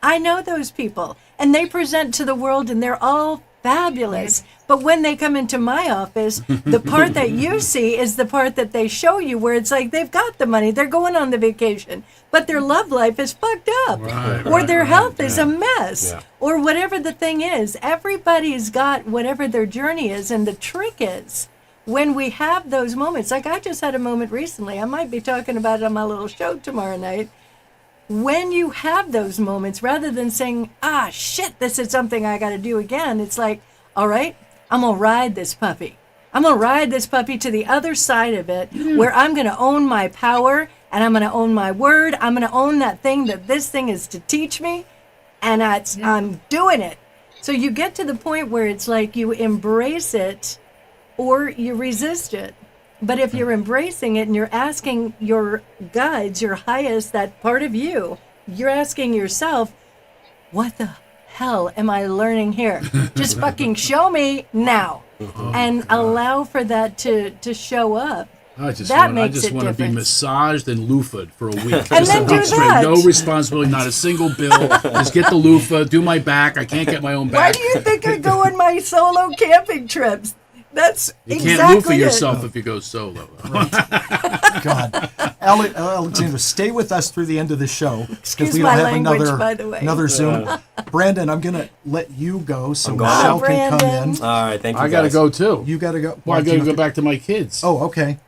I know those people, and they present to the world, and they're all fabulous. But when they come into my office, the part that you see is the part that they show you, where it's like they've got the money, they're going on the vacation, but their love life is fucked up, or their health is a mess, or whatever the thing is. Everybody's got whatever their journey is, and the trick is when we have those moments. Like I just had a moment recently. I might be talking about it on my little show tomorrow night. When you have those moments, rather than saying, ah, shit, this is something I got to do again, it's like, all right, I'm going to ride this puppy. I'm going to ride this puppy to the other side of it, where I'm going to own my power, and I'm going to own my word. I'm going to own that thing that this thing is to teach me, and I'm doing it. So you get to the point where it's like you embrace it or you resist it. But if you're embracing it and you're asking your guides, your highest, that part of you, you're asking yourself, what the hell am I learning here? Just fucking show me now, and allow for that to show up. I just that want to be massaged and loofah'd for a week. And just then a do week straight. that. No responsibility, not a single bill. Just get the loofah, do my back. I can't get my own Why back. do you think I go on my solo camping trips? That's You exactly can't loofah it. yourself if you go solo. God, Alexandra, stay with us through the end of the show because Excuse we don't my have language, by the way. another Zoom. Brandon, I'm gonna let you go so I'm going Michelle now. can come Brandon. in. All right, thank you. I got to guys. go too. You got to go. Well, I got to go back to my kids. Oh, okay.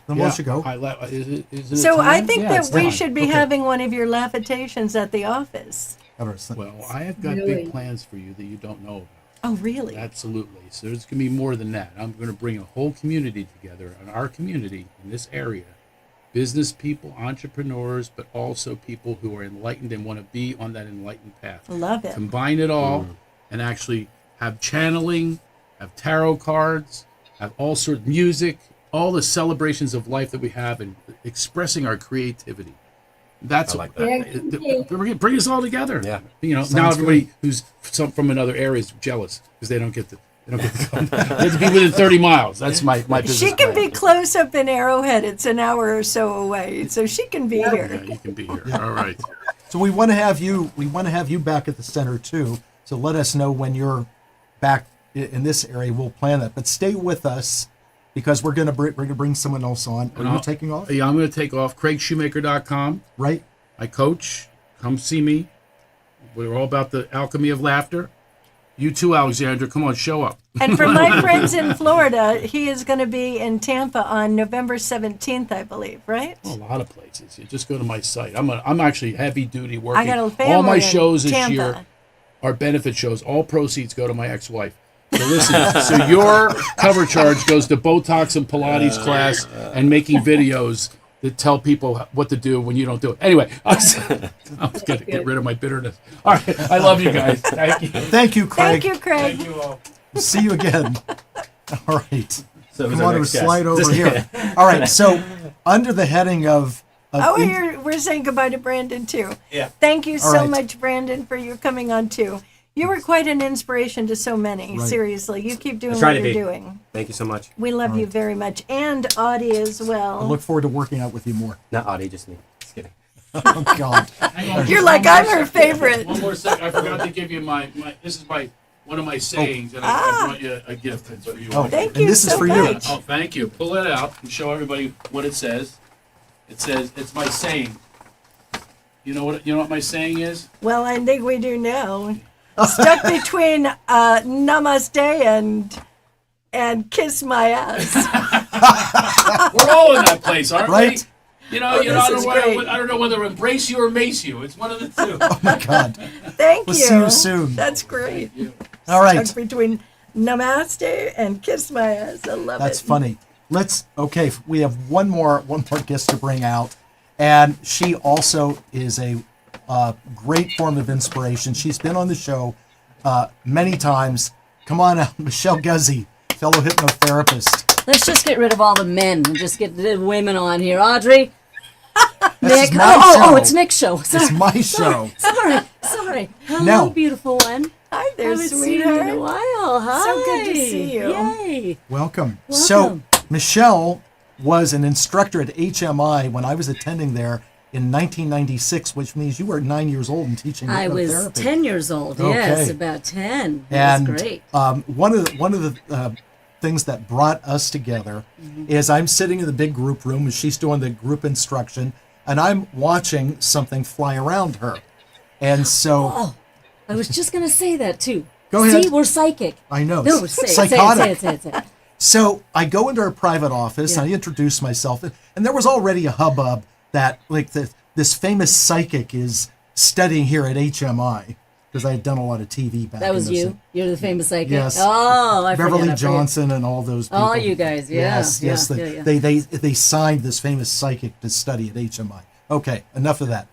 Then Yeah. why don't you go? Is it So time? I think Yeah, that it's we time. should be Okay. having one of your laugh-atations at the office. Well, I have got Really? big plans for you that you don't know about. Oh, really? Absolutely. So there's going to be more than that. I'm going to bring a whole community together, and our community in this area, business people, entrepreneurs, but also people who are enlightened and want to be on that enlightened path. Love it. Combine it all and actually have channeling, have tarot cards, have all sorts of music, all the celebrations of life that we have, and expressing our creativity. That's I like that. bring us all together. Yeah. You know, now everybody who's from another area is jealous because they don't get to come. They have to be within 30 miles. That's my business. She can plan. be close up in Arrowhead. It's an hour or so away, so she can be Yeah, here. you can be here. All right. So we want to have you. We want to have you back at the center too. So let us know when you're back in this area. We'll plan that. But stay with us because we're gonna bring someone else on. Are you taking off? Yeah, I'm going to take off. CraigShoemaker.com. Right. I coach. Come see me. We're all about the alchemy of laughter. You too, Alexandra. Come on, show up. And for my friends in Florida, he is going to be in Tampa on November 17th, I believe, right? A lot of places. You just go to my site. I'm actually heavy duty working. I got a family all my in shows this Tampa. year are benefit shows. All proceeds go to my ex-wife. So listen, so your cover charge goes to Botox and Pilates class and making videos that tell people what to do when you don't do it. Anyway, I'm going to get rid of my bitterness. All right, I love you guys. Thank you. Thank you, Craig. Thank you, Craig. Thank you all. See you again. All right. So who's Come our on, next guest? slide over Just- here. All right. So under the heading of Oh, we're saying goodbye to Brandon, too. Yeah. Thank you All so right. much, Brandon, for your coming on, too. You were quite an inspiration to so many. Right. Seriously, you keep doing try what to you're be. doing. Thank you so much. We love you very much, and Audie as I well. look forward to working out with you more. Not Audie, just me. Just kidding. Oh God. You're like, I'm her favorite. One more second. I forgot to give you my this is one of my sayings, and I brought you a gift. It's for you. Oh, Thank and you this is so for you. much. Oh, thank you. Pull it out and show everybody what it says. It says, it's my saying. You know what my saying is? Well, I think we do now. Stuck between namaste and kiss my ass. We're all in that place, aren't Right. we? You know, this is great. I don't know whether embrace you or mace you. It's one of the two. Oh my God. Thank We'll you. see you soon. That's great. All right. Stuck between namaste and kiss my ass. I love That's it. funny. Okay. We have one more guest to bring out, and she also is a great form of inspiration. She's been on the show many times. Come on out, Michelle Guzzi, fellow hypnotherapist. Let's just get rid of all the men and just get the women on here. Audrey, This Nick. is my Oh, show. it's Nick's show. Sorry. It's my show. Sorry. Hello, Now- beautiful one. Hi there, Haven't seen you in a sweetheart. while. Hi. So good to see you. Yay. Welcome. Welcome. So, Michelle was an instructor at HMI when I was attending there in 1996, which means you were 9 years old and teaching I was hypnotherapy. 10 years old. Okay. Yes, about 10. It And was great. one of the things that brought us together is I'm sitting in the big group room and she's doing the group instruction, and I'm watching something fly around her. And so Oh, I was just going to say that too. Go ahead. See, we're psychic. I know. No, say Psychotic. it. So I go into her private office and I introduce myself, and there was already a hubbub that like this famous psychic is studying here at HMI, because I had done a lot of TV back. That was in those- you? You're the famous psychic? Yes. Oh, I Beverly forget. Johnson and all those people. All you guys, yeah. Yes, yes. Yeah. They signed this famous psychic to study at HMI. Okay, enough of that.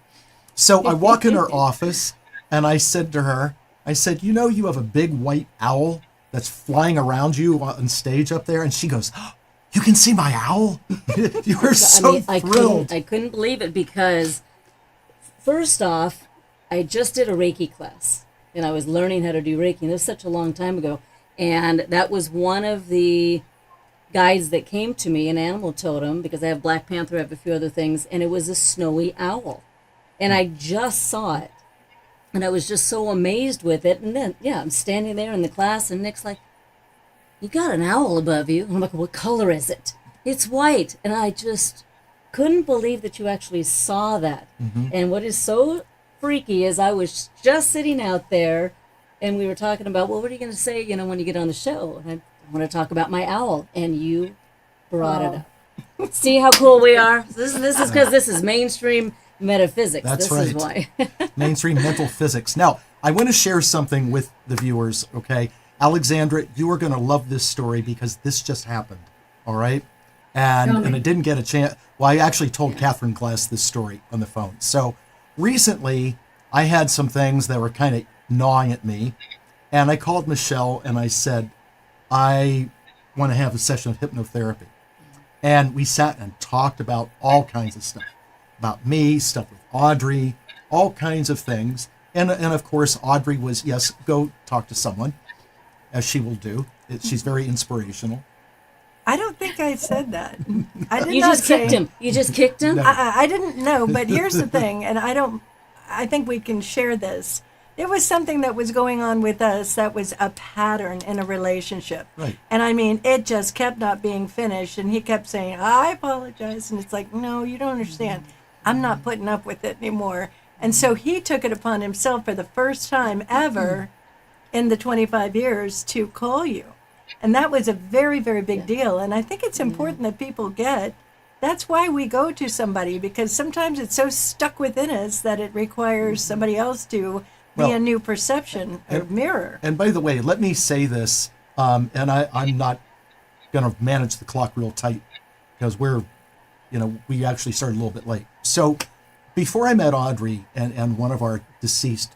So I walk in her office and I said to her, I said, you know, you have a big white owl that's flying around you on stage up there. And she goes, oh, you can see my owl? You were so thrilled. I couldn't believe it because, first off, I just did a Reiki class and I was learning how to do Reiki. And this was such a long time ago. And that was one of the guides that came to me, an animal totem, because I have Black Panther, I have a few other things, and it was a snowy owl. And I just saw it. And I was just so amazed with it. And then, I'm standing there in the class, and Nick's like, you got an owl above you. And I'm like, what color is it? It's white. And I just couldn't believe that you actually saw that. Mm-hmm. And what is so freaky is I was just sitting out there, and we were talking about, well, what are you going to say, when you get on the show? And I want to talk about my owl. And you brought it up. See how cool we are? This is because this is mainstream metaphysics. That's this right. is why. Mainstream mental physics. Now, I want to share something with the viewers, okay? Alexandra, you are going to love this story because this just happened, all right? And I didn't get a chance. Well, I actually told Catherine Glass this story on the phone. So recently, I had some things that were kind of gnawing at me, and I called Michelle and I said, I want to have a session of hypnotherapy. And we sat and talked about all kinds of stuff. About me, stuff with Audrey, all kinds of things. And of course, Audrey was, yes, go talk to someone, as she will do. She's very inspirational. I don't think I said that. I did You not just say, kicked him. You just kicked him? No. I didn't know, but here's the thing, and I think we can share this. There was something that was going on with us that was a pattern in a relationship. Right. And I mean, it just kept not being finished, and he kept saying, I apologize. And it's like, no, you don't understand. I'm not putting up with it anymore. And so he took it upon himself for the first time ever in the 25 years to call you. And that was a very, very big deal. And I think it's important that people get, that's why we go to somebody, because sometimes it's so stuck within us that it requires somebody else to be a new perception or mirror. And by the way, let me say this, and I'm not going to manage the clock real tight because we actually started a little bit late. So before I met Audrey and one of our deceased,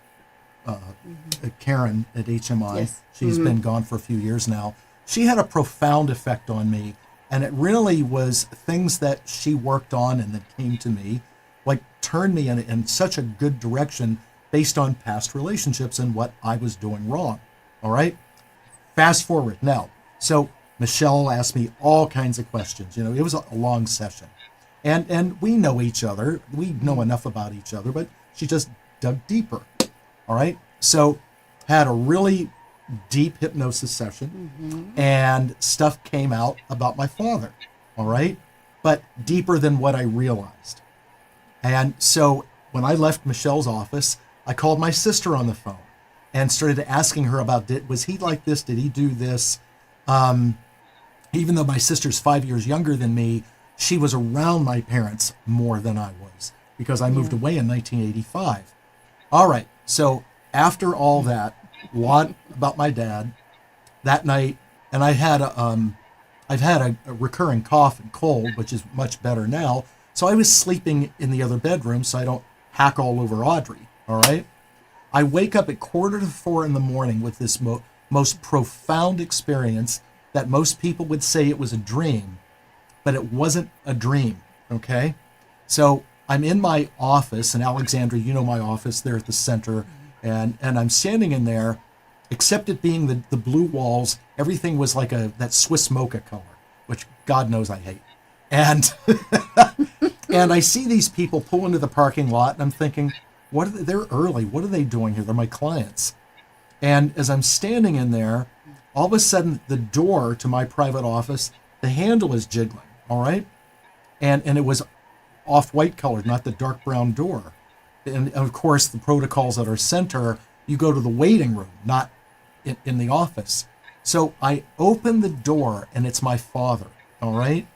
Karen at HMI, Yes. she's been gone for a few years now, she had a profound effect on me. And it really was things that she worked on and that came to me, like turned me in such a good direction based on past relationships and what I was doing wrong. All right? Fast forward now. So Michelle asked me all kinds of questions. It was a long session. And we know each other. We know enough about each other, but she just dug deeper. All right? So had a really deep hypnosis session, and stuff came out about my father. All right? But deeper than what I realized. And so when I left Michelle's office, I called my sister on the phone and started asking her about, was he like this? Did he do this? Even though my sister's 5 years younger than me, she was around my parents more than I was because I moved away in 1985. All right. So after all that, a lot about my dad that night, and I've had a recurring cough and cold, which is much better now. So I was sleeping in the other bedroom so I don't hack all over Audrey. All right. I wake up at 3:45 in the morning with this most profound experience that most people would say it was a dream, but it wasn't a dream. Okay. So I'm in my office, and Alexandra, my office there at the center, and I'm standing in there, except it being the blue walls, everything was like that Swiss mocha color, which God knows I hate. And And I see these people pull into the parking lot, and I'm thinking, what are they, they're early. What are they doing here? They're my clients. And as I'm standing in there, all of a sudden, the door to my private office, the handle is jiggling, all right? And it was off-white colored, not the dark brown door. And of course, the protocols at our center, you go to the waiting room, not in the office. So I open the door, and it's my father, all right?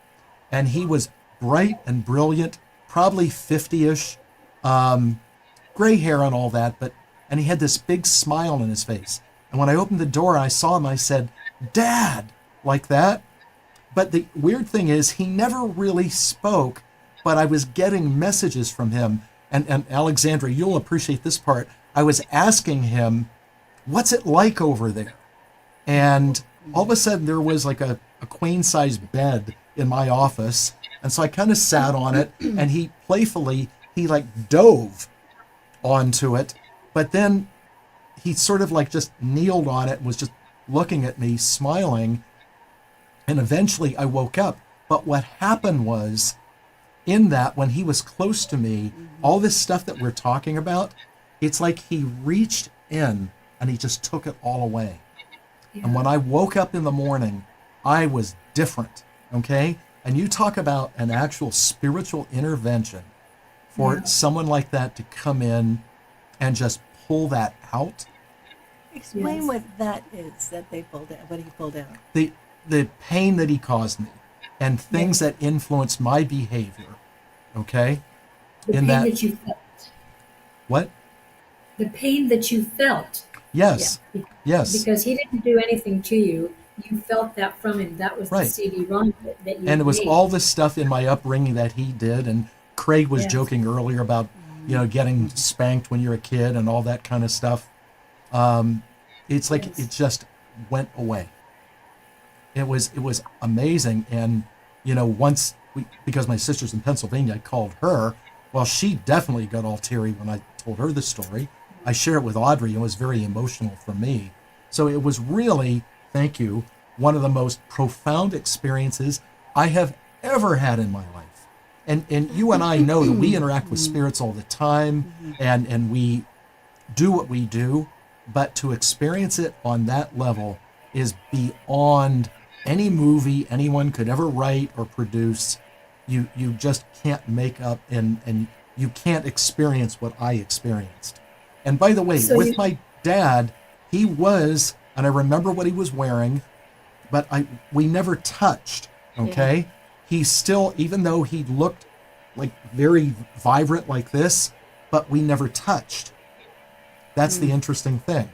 And he was bright and brilliant, probably 50-ish, gray hair and all that, and he had this big smile on his face. And when I opened the door, I saw him, I said, "Dad," like that. But the weird thing is, he never really spoke, but I was getting messages from him. And Alexandra, you'll appreciate this part. I was asking him, "What's it like over there?" And all of a sudden, there was like a queen-size bed in my office. And so I kind of sat on it, and he playfully, he like dove onto it. But then he sort of like just kneeled on it and was just looking at me, smiling. And eventually I woke up. But what happened was, in that, when he was close to me, all this stuff that we're talking about, it's like he reached in and he just took it all away. Yeah. And when I woke up in the morning, I was different, okay? And you talk about an actual spiritual intervention for someone like that to come in and just pull that out. Explain what that is that they pulled out, what he pulled out. The pain that he caused me and things that influenced my behavior, okay? The pain that you felt. What? The pain that you felt. Yes. Yeah. Yes. Because he didn't do anything to you. You felt that from him. That was the CD-ROM that you And it was made. all this stuff in my upbringing that he did. And Craig was joking earlier about, getting spanked when you're a kid and all that kind of stuff. It's like it just went away. It was amazing. And, once because my sister's in Pennsylvania, I called her. Well, she definitely got all teary when I told her the story. I shared it with Audrey, and it was very emotional for me. So it was really, thank you, one of the most profound experiences I have ever had in my life. And you and I know that we interact with spirits all the time, and we do what we do, but to experience it on that level is beyond any movie anyone could ever write or produce. You just can't make up, and you can't experience what I experienced. And by the way, with my dad, he was, and I remember what he was wearing, but we never touched, okay? Yeah. He still, even though he looked like very vibrant like this, but we never touched. That's the interesting thing.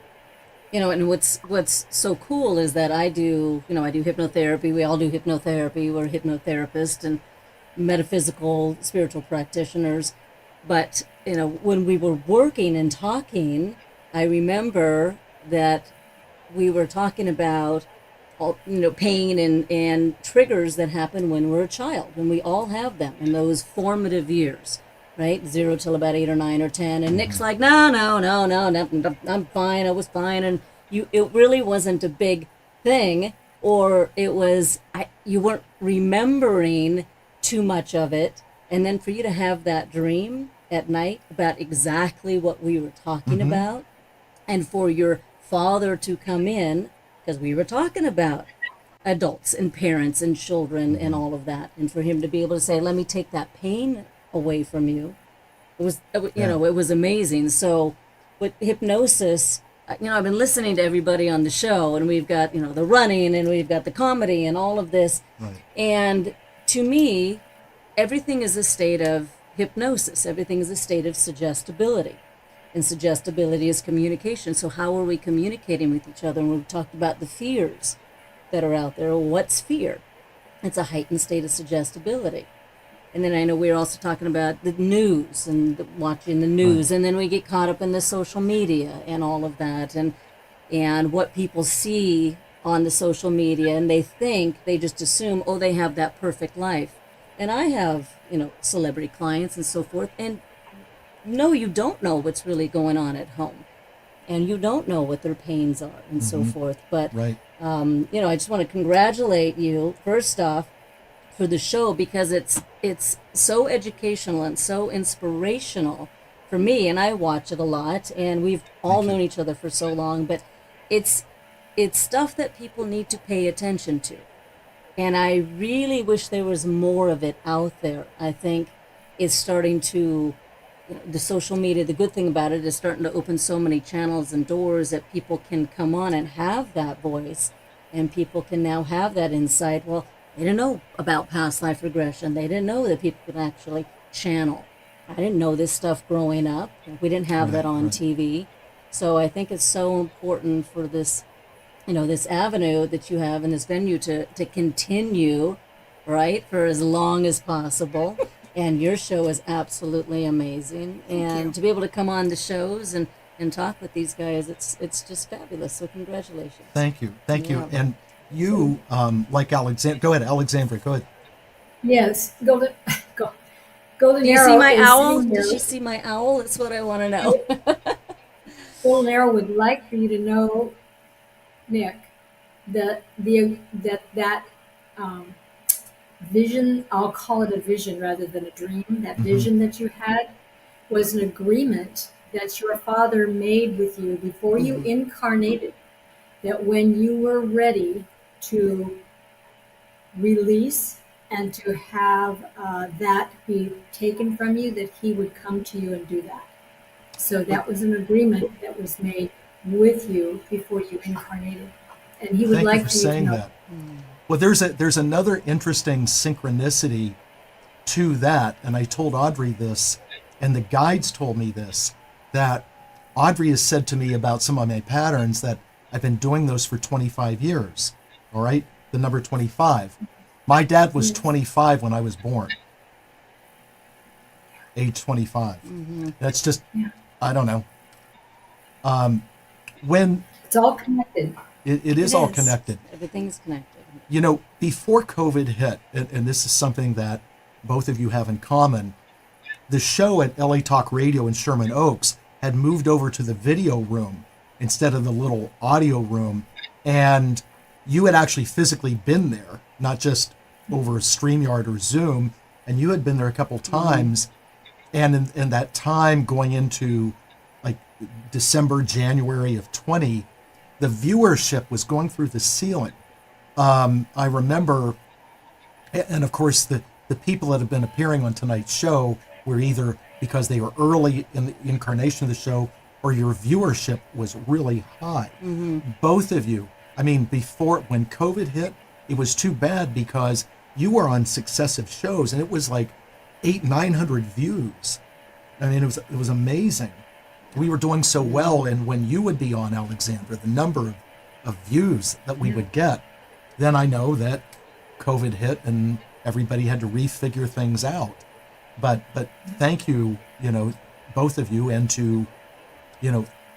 And what's so cool is that I do hypnotherapy. We all do hypnotherapy. We're hypnotherapists and metaphysical spiritual practitioners. But, when we were working and talking, I remember that we were talking about, pain and triggers that happen when we're a child. And we all have them in those formative years, right? 0 till about 8 or 9 or 10. And Nick's like, no, I'm fine. I was fine. And it really wasn't a big thing, or it was, you weren't remembering too much of it. And then for you to have that dream at night about exactly what we were talking about, and for your father to come in, because we were talking about adults and parents and children and all of that, and for him to be able to say, let me take that pain away from you, it was amazing. So with hypnosis, I've been listening to everybody on the show, and we've got, the running, and we've got the comedy and all of this. Right. And to me, everything is a state of hypnosis. Everything is a state of suggestibility. And suggestibility is communication. So how are we communicating with each other? And we've talked about the fears that are out there. Well, what's fear? It's a heightened state of suggestibility. And then I know we're also talking about the news and watching the news. Right. And then we get caught up in the social media and all of that. And what people see on the social media. And they just assume, they have that perfect life. And I have, celebrity clients and so forth. And no, you don't know what's really going on at home. And you don't know what their pains are and so forth. But, I just want to congratulate you, first off, for the show, because it's so educational and so inspirational for me, and I watch it a lot, and we've all known each other for so long, but it's stuff that people need to pay attention to. And I really wish there was more of it out there. I think it's starting to, the social media, the good thing about it is starting to open so many channels and doors that people can come on and have that voice, and people can now have that insight. Well, they didn't know about past life regression. They didn't know that people could actually channel. I didn't know this stuff growing up. We didn't have that on TV. So I think it's so important for this, this avenue that you have in this venue to continue, right, for as long as possible. And your show is absolutely amazing. And to be able to come on the shows and talk with these guys, it's just fabulous. So congratulations. Thank you. And you, like Alexandra, go ahead, Alexandra, go ahead. Yes, Golden Do you Arrow. see my is owl? in here. Did you see my owl? That's what I want to know. Golden Arrow would like for you to know, Nick, that vision, I'll call it a vision rather than a dream, that vision that you had was an agreement that your father made with you before you incarnated, that when you were ready to release and to have that be taken from you, that he would come to you and do that. So that was an agreement that was made with you before you incarnated. And he would Thank like you for for you saying to know. that. Well, there's another interesting synchronicity to that, and I told Audrey this, and the guides told me this, that Audrey has said to me about some of my patterns that I've been doing those for 25 years, all right? The number 25. My dad was 25 when I was born, age 25. That's just, I don't know. When It's all connected. it is all connected. Everything's connected. Before COVID hit, and this is something that both of you have in common, the show at LA Talk Radio in Sherman Oaks had moved over to the video room instead of the little audio room. And you had actually physically been there, not just over StreamYard or Zoom. And you had been there a couple times. And in that time going into like December, January of 20, the viewership was going through the ceiling. I remember, and of course the people that have been appearing on tonight's show were either because they were early in the incarnation of the show or your viewership was really high. Both of you, I mean, before, when COVID hit, it was too bad because you were on successive shows and it was like 800-900 views. I mean, it was amazing. We were doing so well, and when you would be on, Alexandra, the number of views that we would get, then I know that COVID hit and everybody had to refigure things out. But thank you, both of you, and to,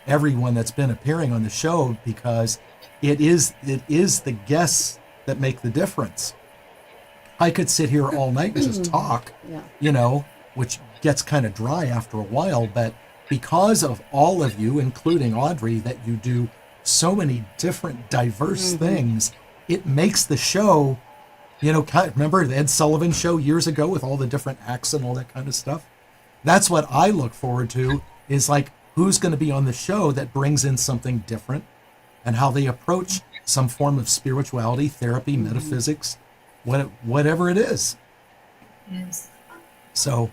everyone that's been appearing on the show, because it is the guests that make the difference. I could sit here all night and just talk, which gets kind of dry after a while, but because of all of you, including Audrey, that you do so many different diverse things, it makes the show, remember the Ed Sullivan show years ago with all the different acts and all that kind of stuff? That's what I look forward to, is like, who's going to be on the show that brings in something different and how they approach some form of spirituality, therapy, metaphysics, whatever it is. Yes. So,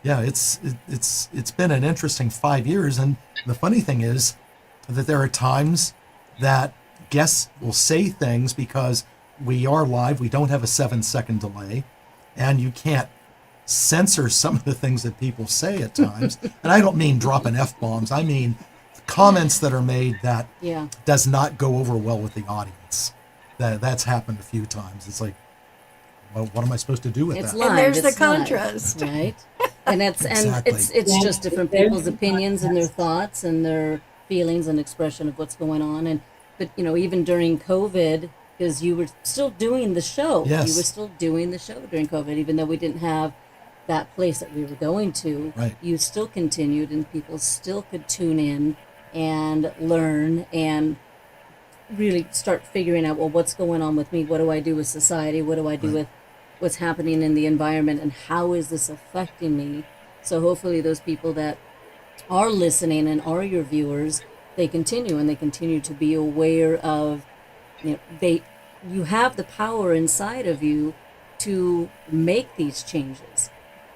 yeah, it's been an interesting 5 years, and the funny thing is that there are times that guests will say things because we are live, we don't have a 7-second delay, and you can't censor some of the things that people say at times. And I don't mean dropping F-bombs, I mean comments that are made that does not go over well with the audience. That's happened a few times. It's like, well, what am I supposed to do with that? Live, and there's the it's live, contrast, right? And Exactly. it's just different people's opinions and their thoughts and their feelings and expression of what's going on. But even during COVID, because you were still doing the show, Yes. you were still doing the show during COVID, even though we didn't have that place that we were going to. Right. You still continued, and people still could tune in and learn and really start figuring out, well, what's going on with me? What do I do with society? What do I do with what's happening in the environment and how is this affecting me. So hopefully those people that are listening and are your viewers, they continue to be aware of, you have the power inside of you to make these changes.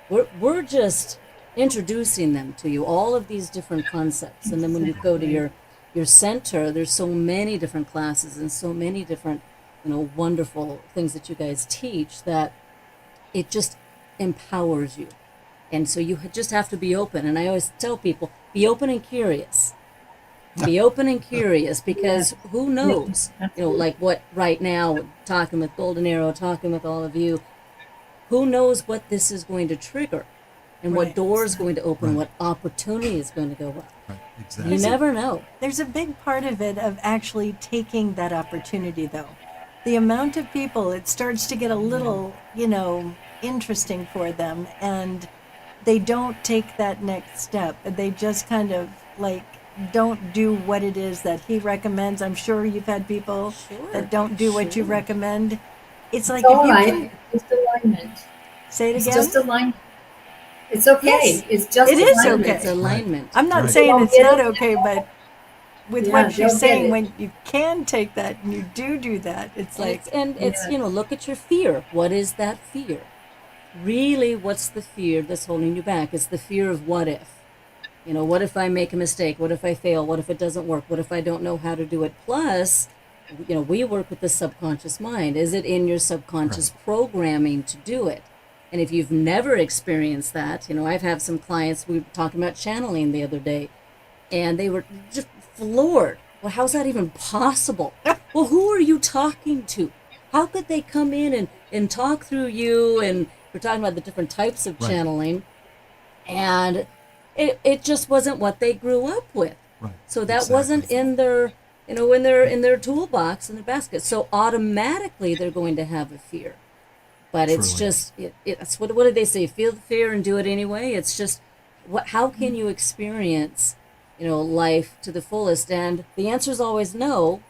We're just introducing them to you, all of these different concepts. And then when you go to your center, there's so many different classes and so many different, wonderful things that you guys teach, that it just empowers you. And so you just have to be open. And I always tell people, be open and curious. Be open and curious, because who knows, like what right now, talking with Golden Arrow, talking with all of you, who knows what this is going to trigger and what doors going to open, what opportunity is going to go up. Right, exactly. You never know. There's a big part of it of actually taking that opportunity, though. The amount of people, it starts to get a little, interesting for them, and they don't take that next step. They just kind of don't do what it is that he recommends. I'm sure you've had people that don't do what you recommend. It's like, all if you right. can It's alignment. say it It's again. just alignment. It's okay. Yes, It's just it is alignment. okay. It's alignment. I'm not Right. saying They'll it's get not it. okay, but with Yeah, what they'll she's get saying, it. when you can take that and you do that, it's like, And it's look at your fear. What is that fear? Really, what's the fear that's holding you back? It's the fear of what if. What if I make a mistake? What if I fail? What if it doesn't work? What if I don't know how to do it? Plus, we work with the subconscious mind. Is it in your subconscious programming to do it? And if you've never experienced that, I've had some clients, we were talking about channeling the other day, and they were just floored. Well, how's that even possible? Well, who are you talking to? How could they come in and talk through you? And we're talking about the different types of channeling. And it just wasn't what they grew up with. Right. So that wasn't in their, in their toolbox, in their basket. So automatically they're going to have a fear. But it's Truly. just, it's what did they say? Feel the fear and do it anyway. It's just, how can you experience, life to the fullest? And the answer is always no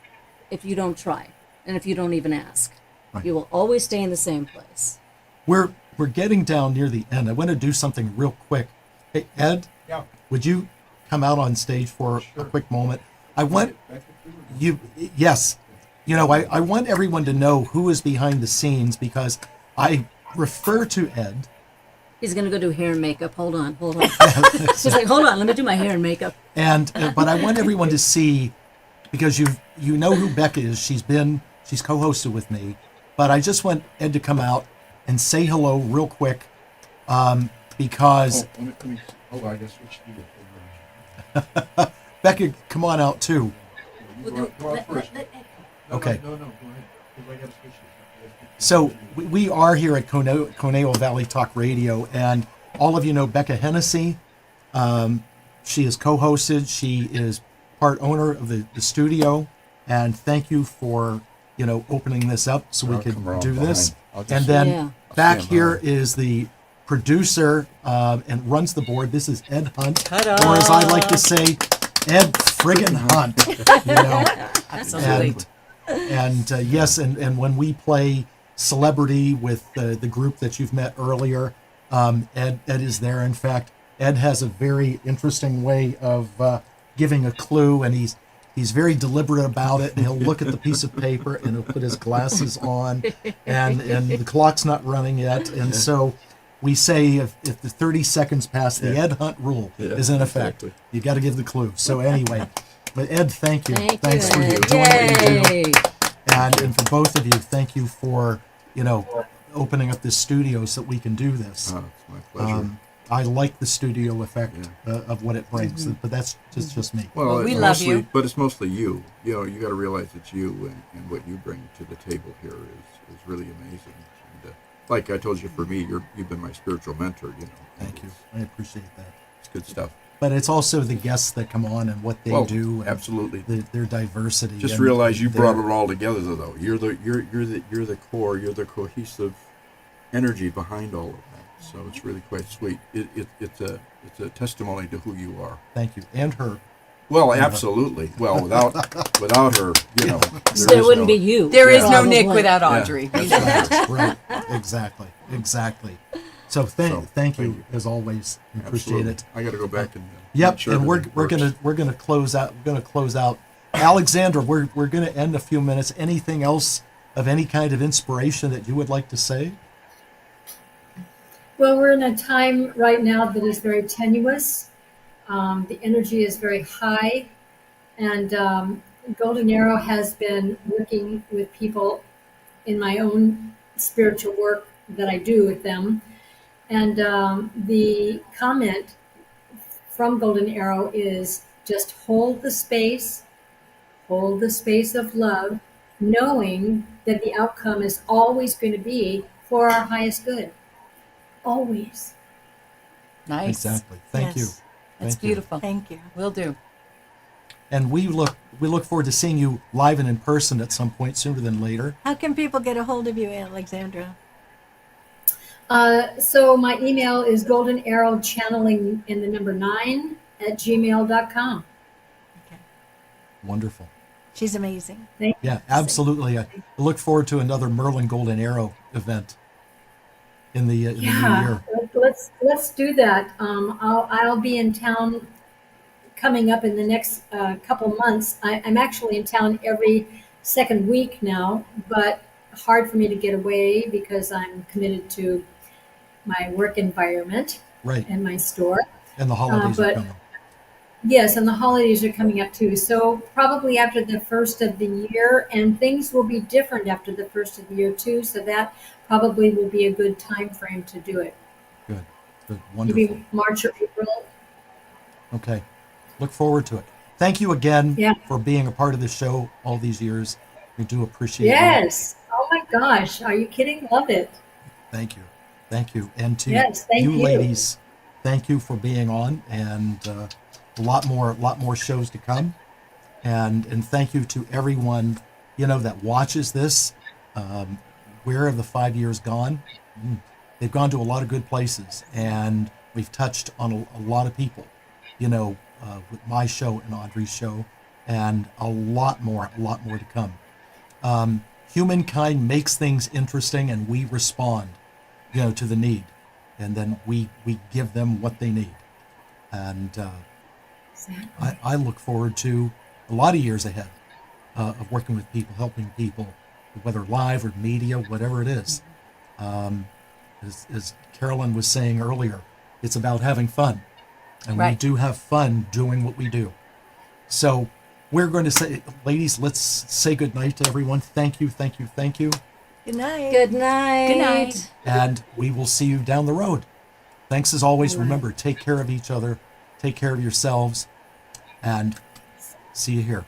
if you don't try and if you don't even ask. Right. You will always stay in the same place. We're getting down near the end. I want to do something real quick. Hey, Ed, Yeah. would you come out on stage for a quick moment? I want you, yes. I want everyone to know who is behind the scenes, because I refer to Ed. He's going to go do hair and makeup. Hold on. She's like, hold on, let me do my hair and makeup. And but I want everyone to see, because you know who Becca is. She's co-hosted with me, but I just want Ed to come out and say hello real quick, because Let me, hold on, I guess switch to the Becca, come on out too. Go out first. Okay. No, go ahead. 'Cause I gotta switch this. So we are here at Conejo Valley Talk Radio, and all of you know Becca Hennessy. She is co-hosted. She is part owner of the studio, and thank you for opening this up so we I'll could come around do this. behind. I'll just- And then Yeah. back stand here behind. is the producer and runs the board. This is Ed Hunt, Ta-da. or as I like to say, Ed friggin' Hunt. Absolutely. And yes, and when we play Celebrity with the group that you've met earlier, Ed is there. In fact, Ed has a very interesting way of giving a clue, and he's very deliberate about it. And he'll look at the piece of paper and he'll put his glasses on, and the clock's not running yet, and so we say if the 30 seconds pass, the Ed Hunt rule is in effect. exactly. You got to give the clue. So anyway, but Ed, thank you. Thanks for Ed. doing what you do. Yay. And for both of you, thank you for opening up this studio so that we can do this. Oh, it's my pleasure. I like the studio effect of what it brings, but that's just me. Well, we it's love mostly, you. but it's mostly you. You got to realize it's you, and what you bring to the table here is really amazing. And, like I told you, for me, you've been my spiritual mentor. Thank you. I appreciate that. It's good stuff. But it's also the guests that come on and what they do. And absolutely. Their diversity. Just and realize you their- brought it all together, though. You're the core. You're the cohesive energy behind all of that. So it's really quite sweet. It's a testimony to who you are. Thank you. And her. Well, absolutely. Well, without her, There wouldn't be you. There is no Probably. Nick without Audrey. That's right. Exactly. So thank you as always. Appreciate Absolutely. it. I got to go back and Yep, make sure and we're everything works. gonna close out. We're gonna close out. Alexandra, we're gonna end a few minutes. Anything else of any kind of inspiration that you would like to say? Well, we're in a time right now that is very tenuous. The energy is very high, and Golden Arrow has been working with people in my own spiritual work that I do with them. And the comment from Golden Arrow is just hold the space of love, knowing that the outcome is always going to be for our highest good. Always. Nice. Exactly. Thank you. Yes. That's Thank you. beautiful. Thank you. Will do. And we look forward to seeing you live and in person at some point sooner than later. How can people get a hold of you, Alexandra? So my email is goldenarrowchanneling in the number 9 at gmail.com. Wonderful. She's amazing. Yeah, absolutely. I look forward to another Merlin Golden Arrow event in the new year. Let's do that. I'll be in town coming up in the next couple months. I'm actually in town every second week now, but hard for me to get away because I'm committed to my work environment Right. and my store. And the holidays are but- coming. Yes, and the holidays are coming up too. So probably after the first of the year, and things will be different after the first of the year too. So that probably will be a good time frame to do it. Good. Wonderful. Maybe March or April. Okay. Look forward to it. Thank you again Yeah. for being a part of the show all these years. We do appreciate it. Yes. Oh my gosh. Are you kidding? Love it. Thank you. And to Yes, thank you. ladies, thank you for being on, and a lot more shows to come. And thank you to everyone, that watches this. Where have the 5 years gone? They've gone to a lot of good places, and we've touched on a lot of people, with my show and Audrey's show, and a lot more to come. Humankind makes things interesting, and we respond, to the need, and then we give them what they need. And I look forward to a lot of years ahead of working with people, helping people, whether live or media, whatever it is. As Carolyn was saying earlier, it's about having fun. And we Right. do have fun doing what we do. So we're going to say, ladies, let's say good night to everyone. Thank you. Good night. Good night. Good night. And we will see you down the road. Thanks as always. Remember, take care of each other, take care of yourselves, and see you here.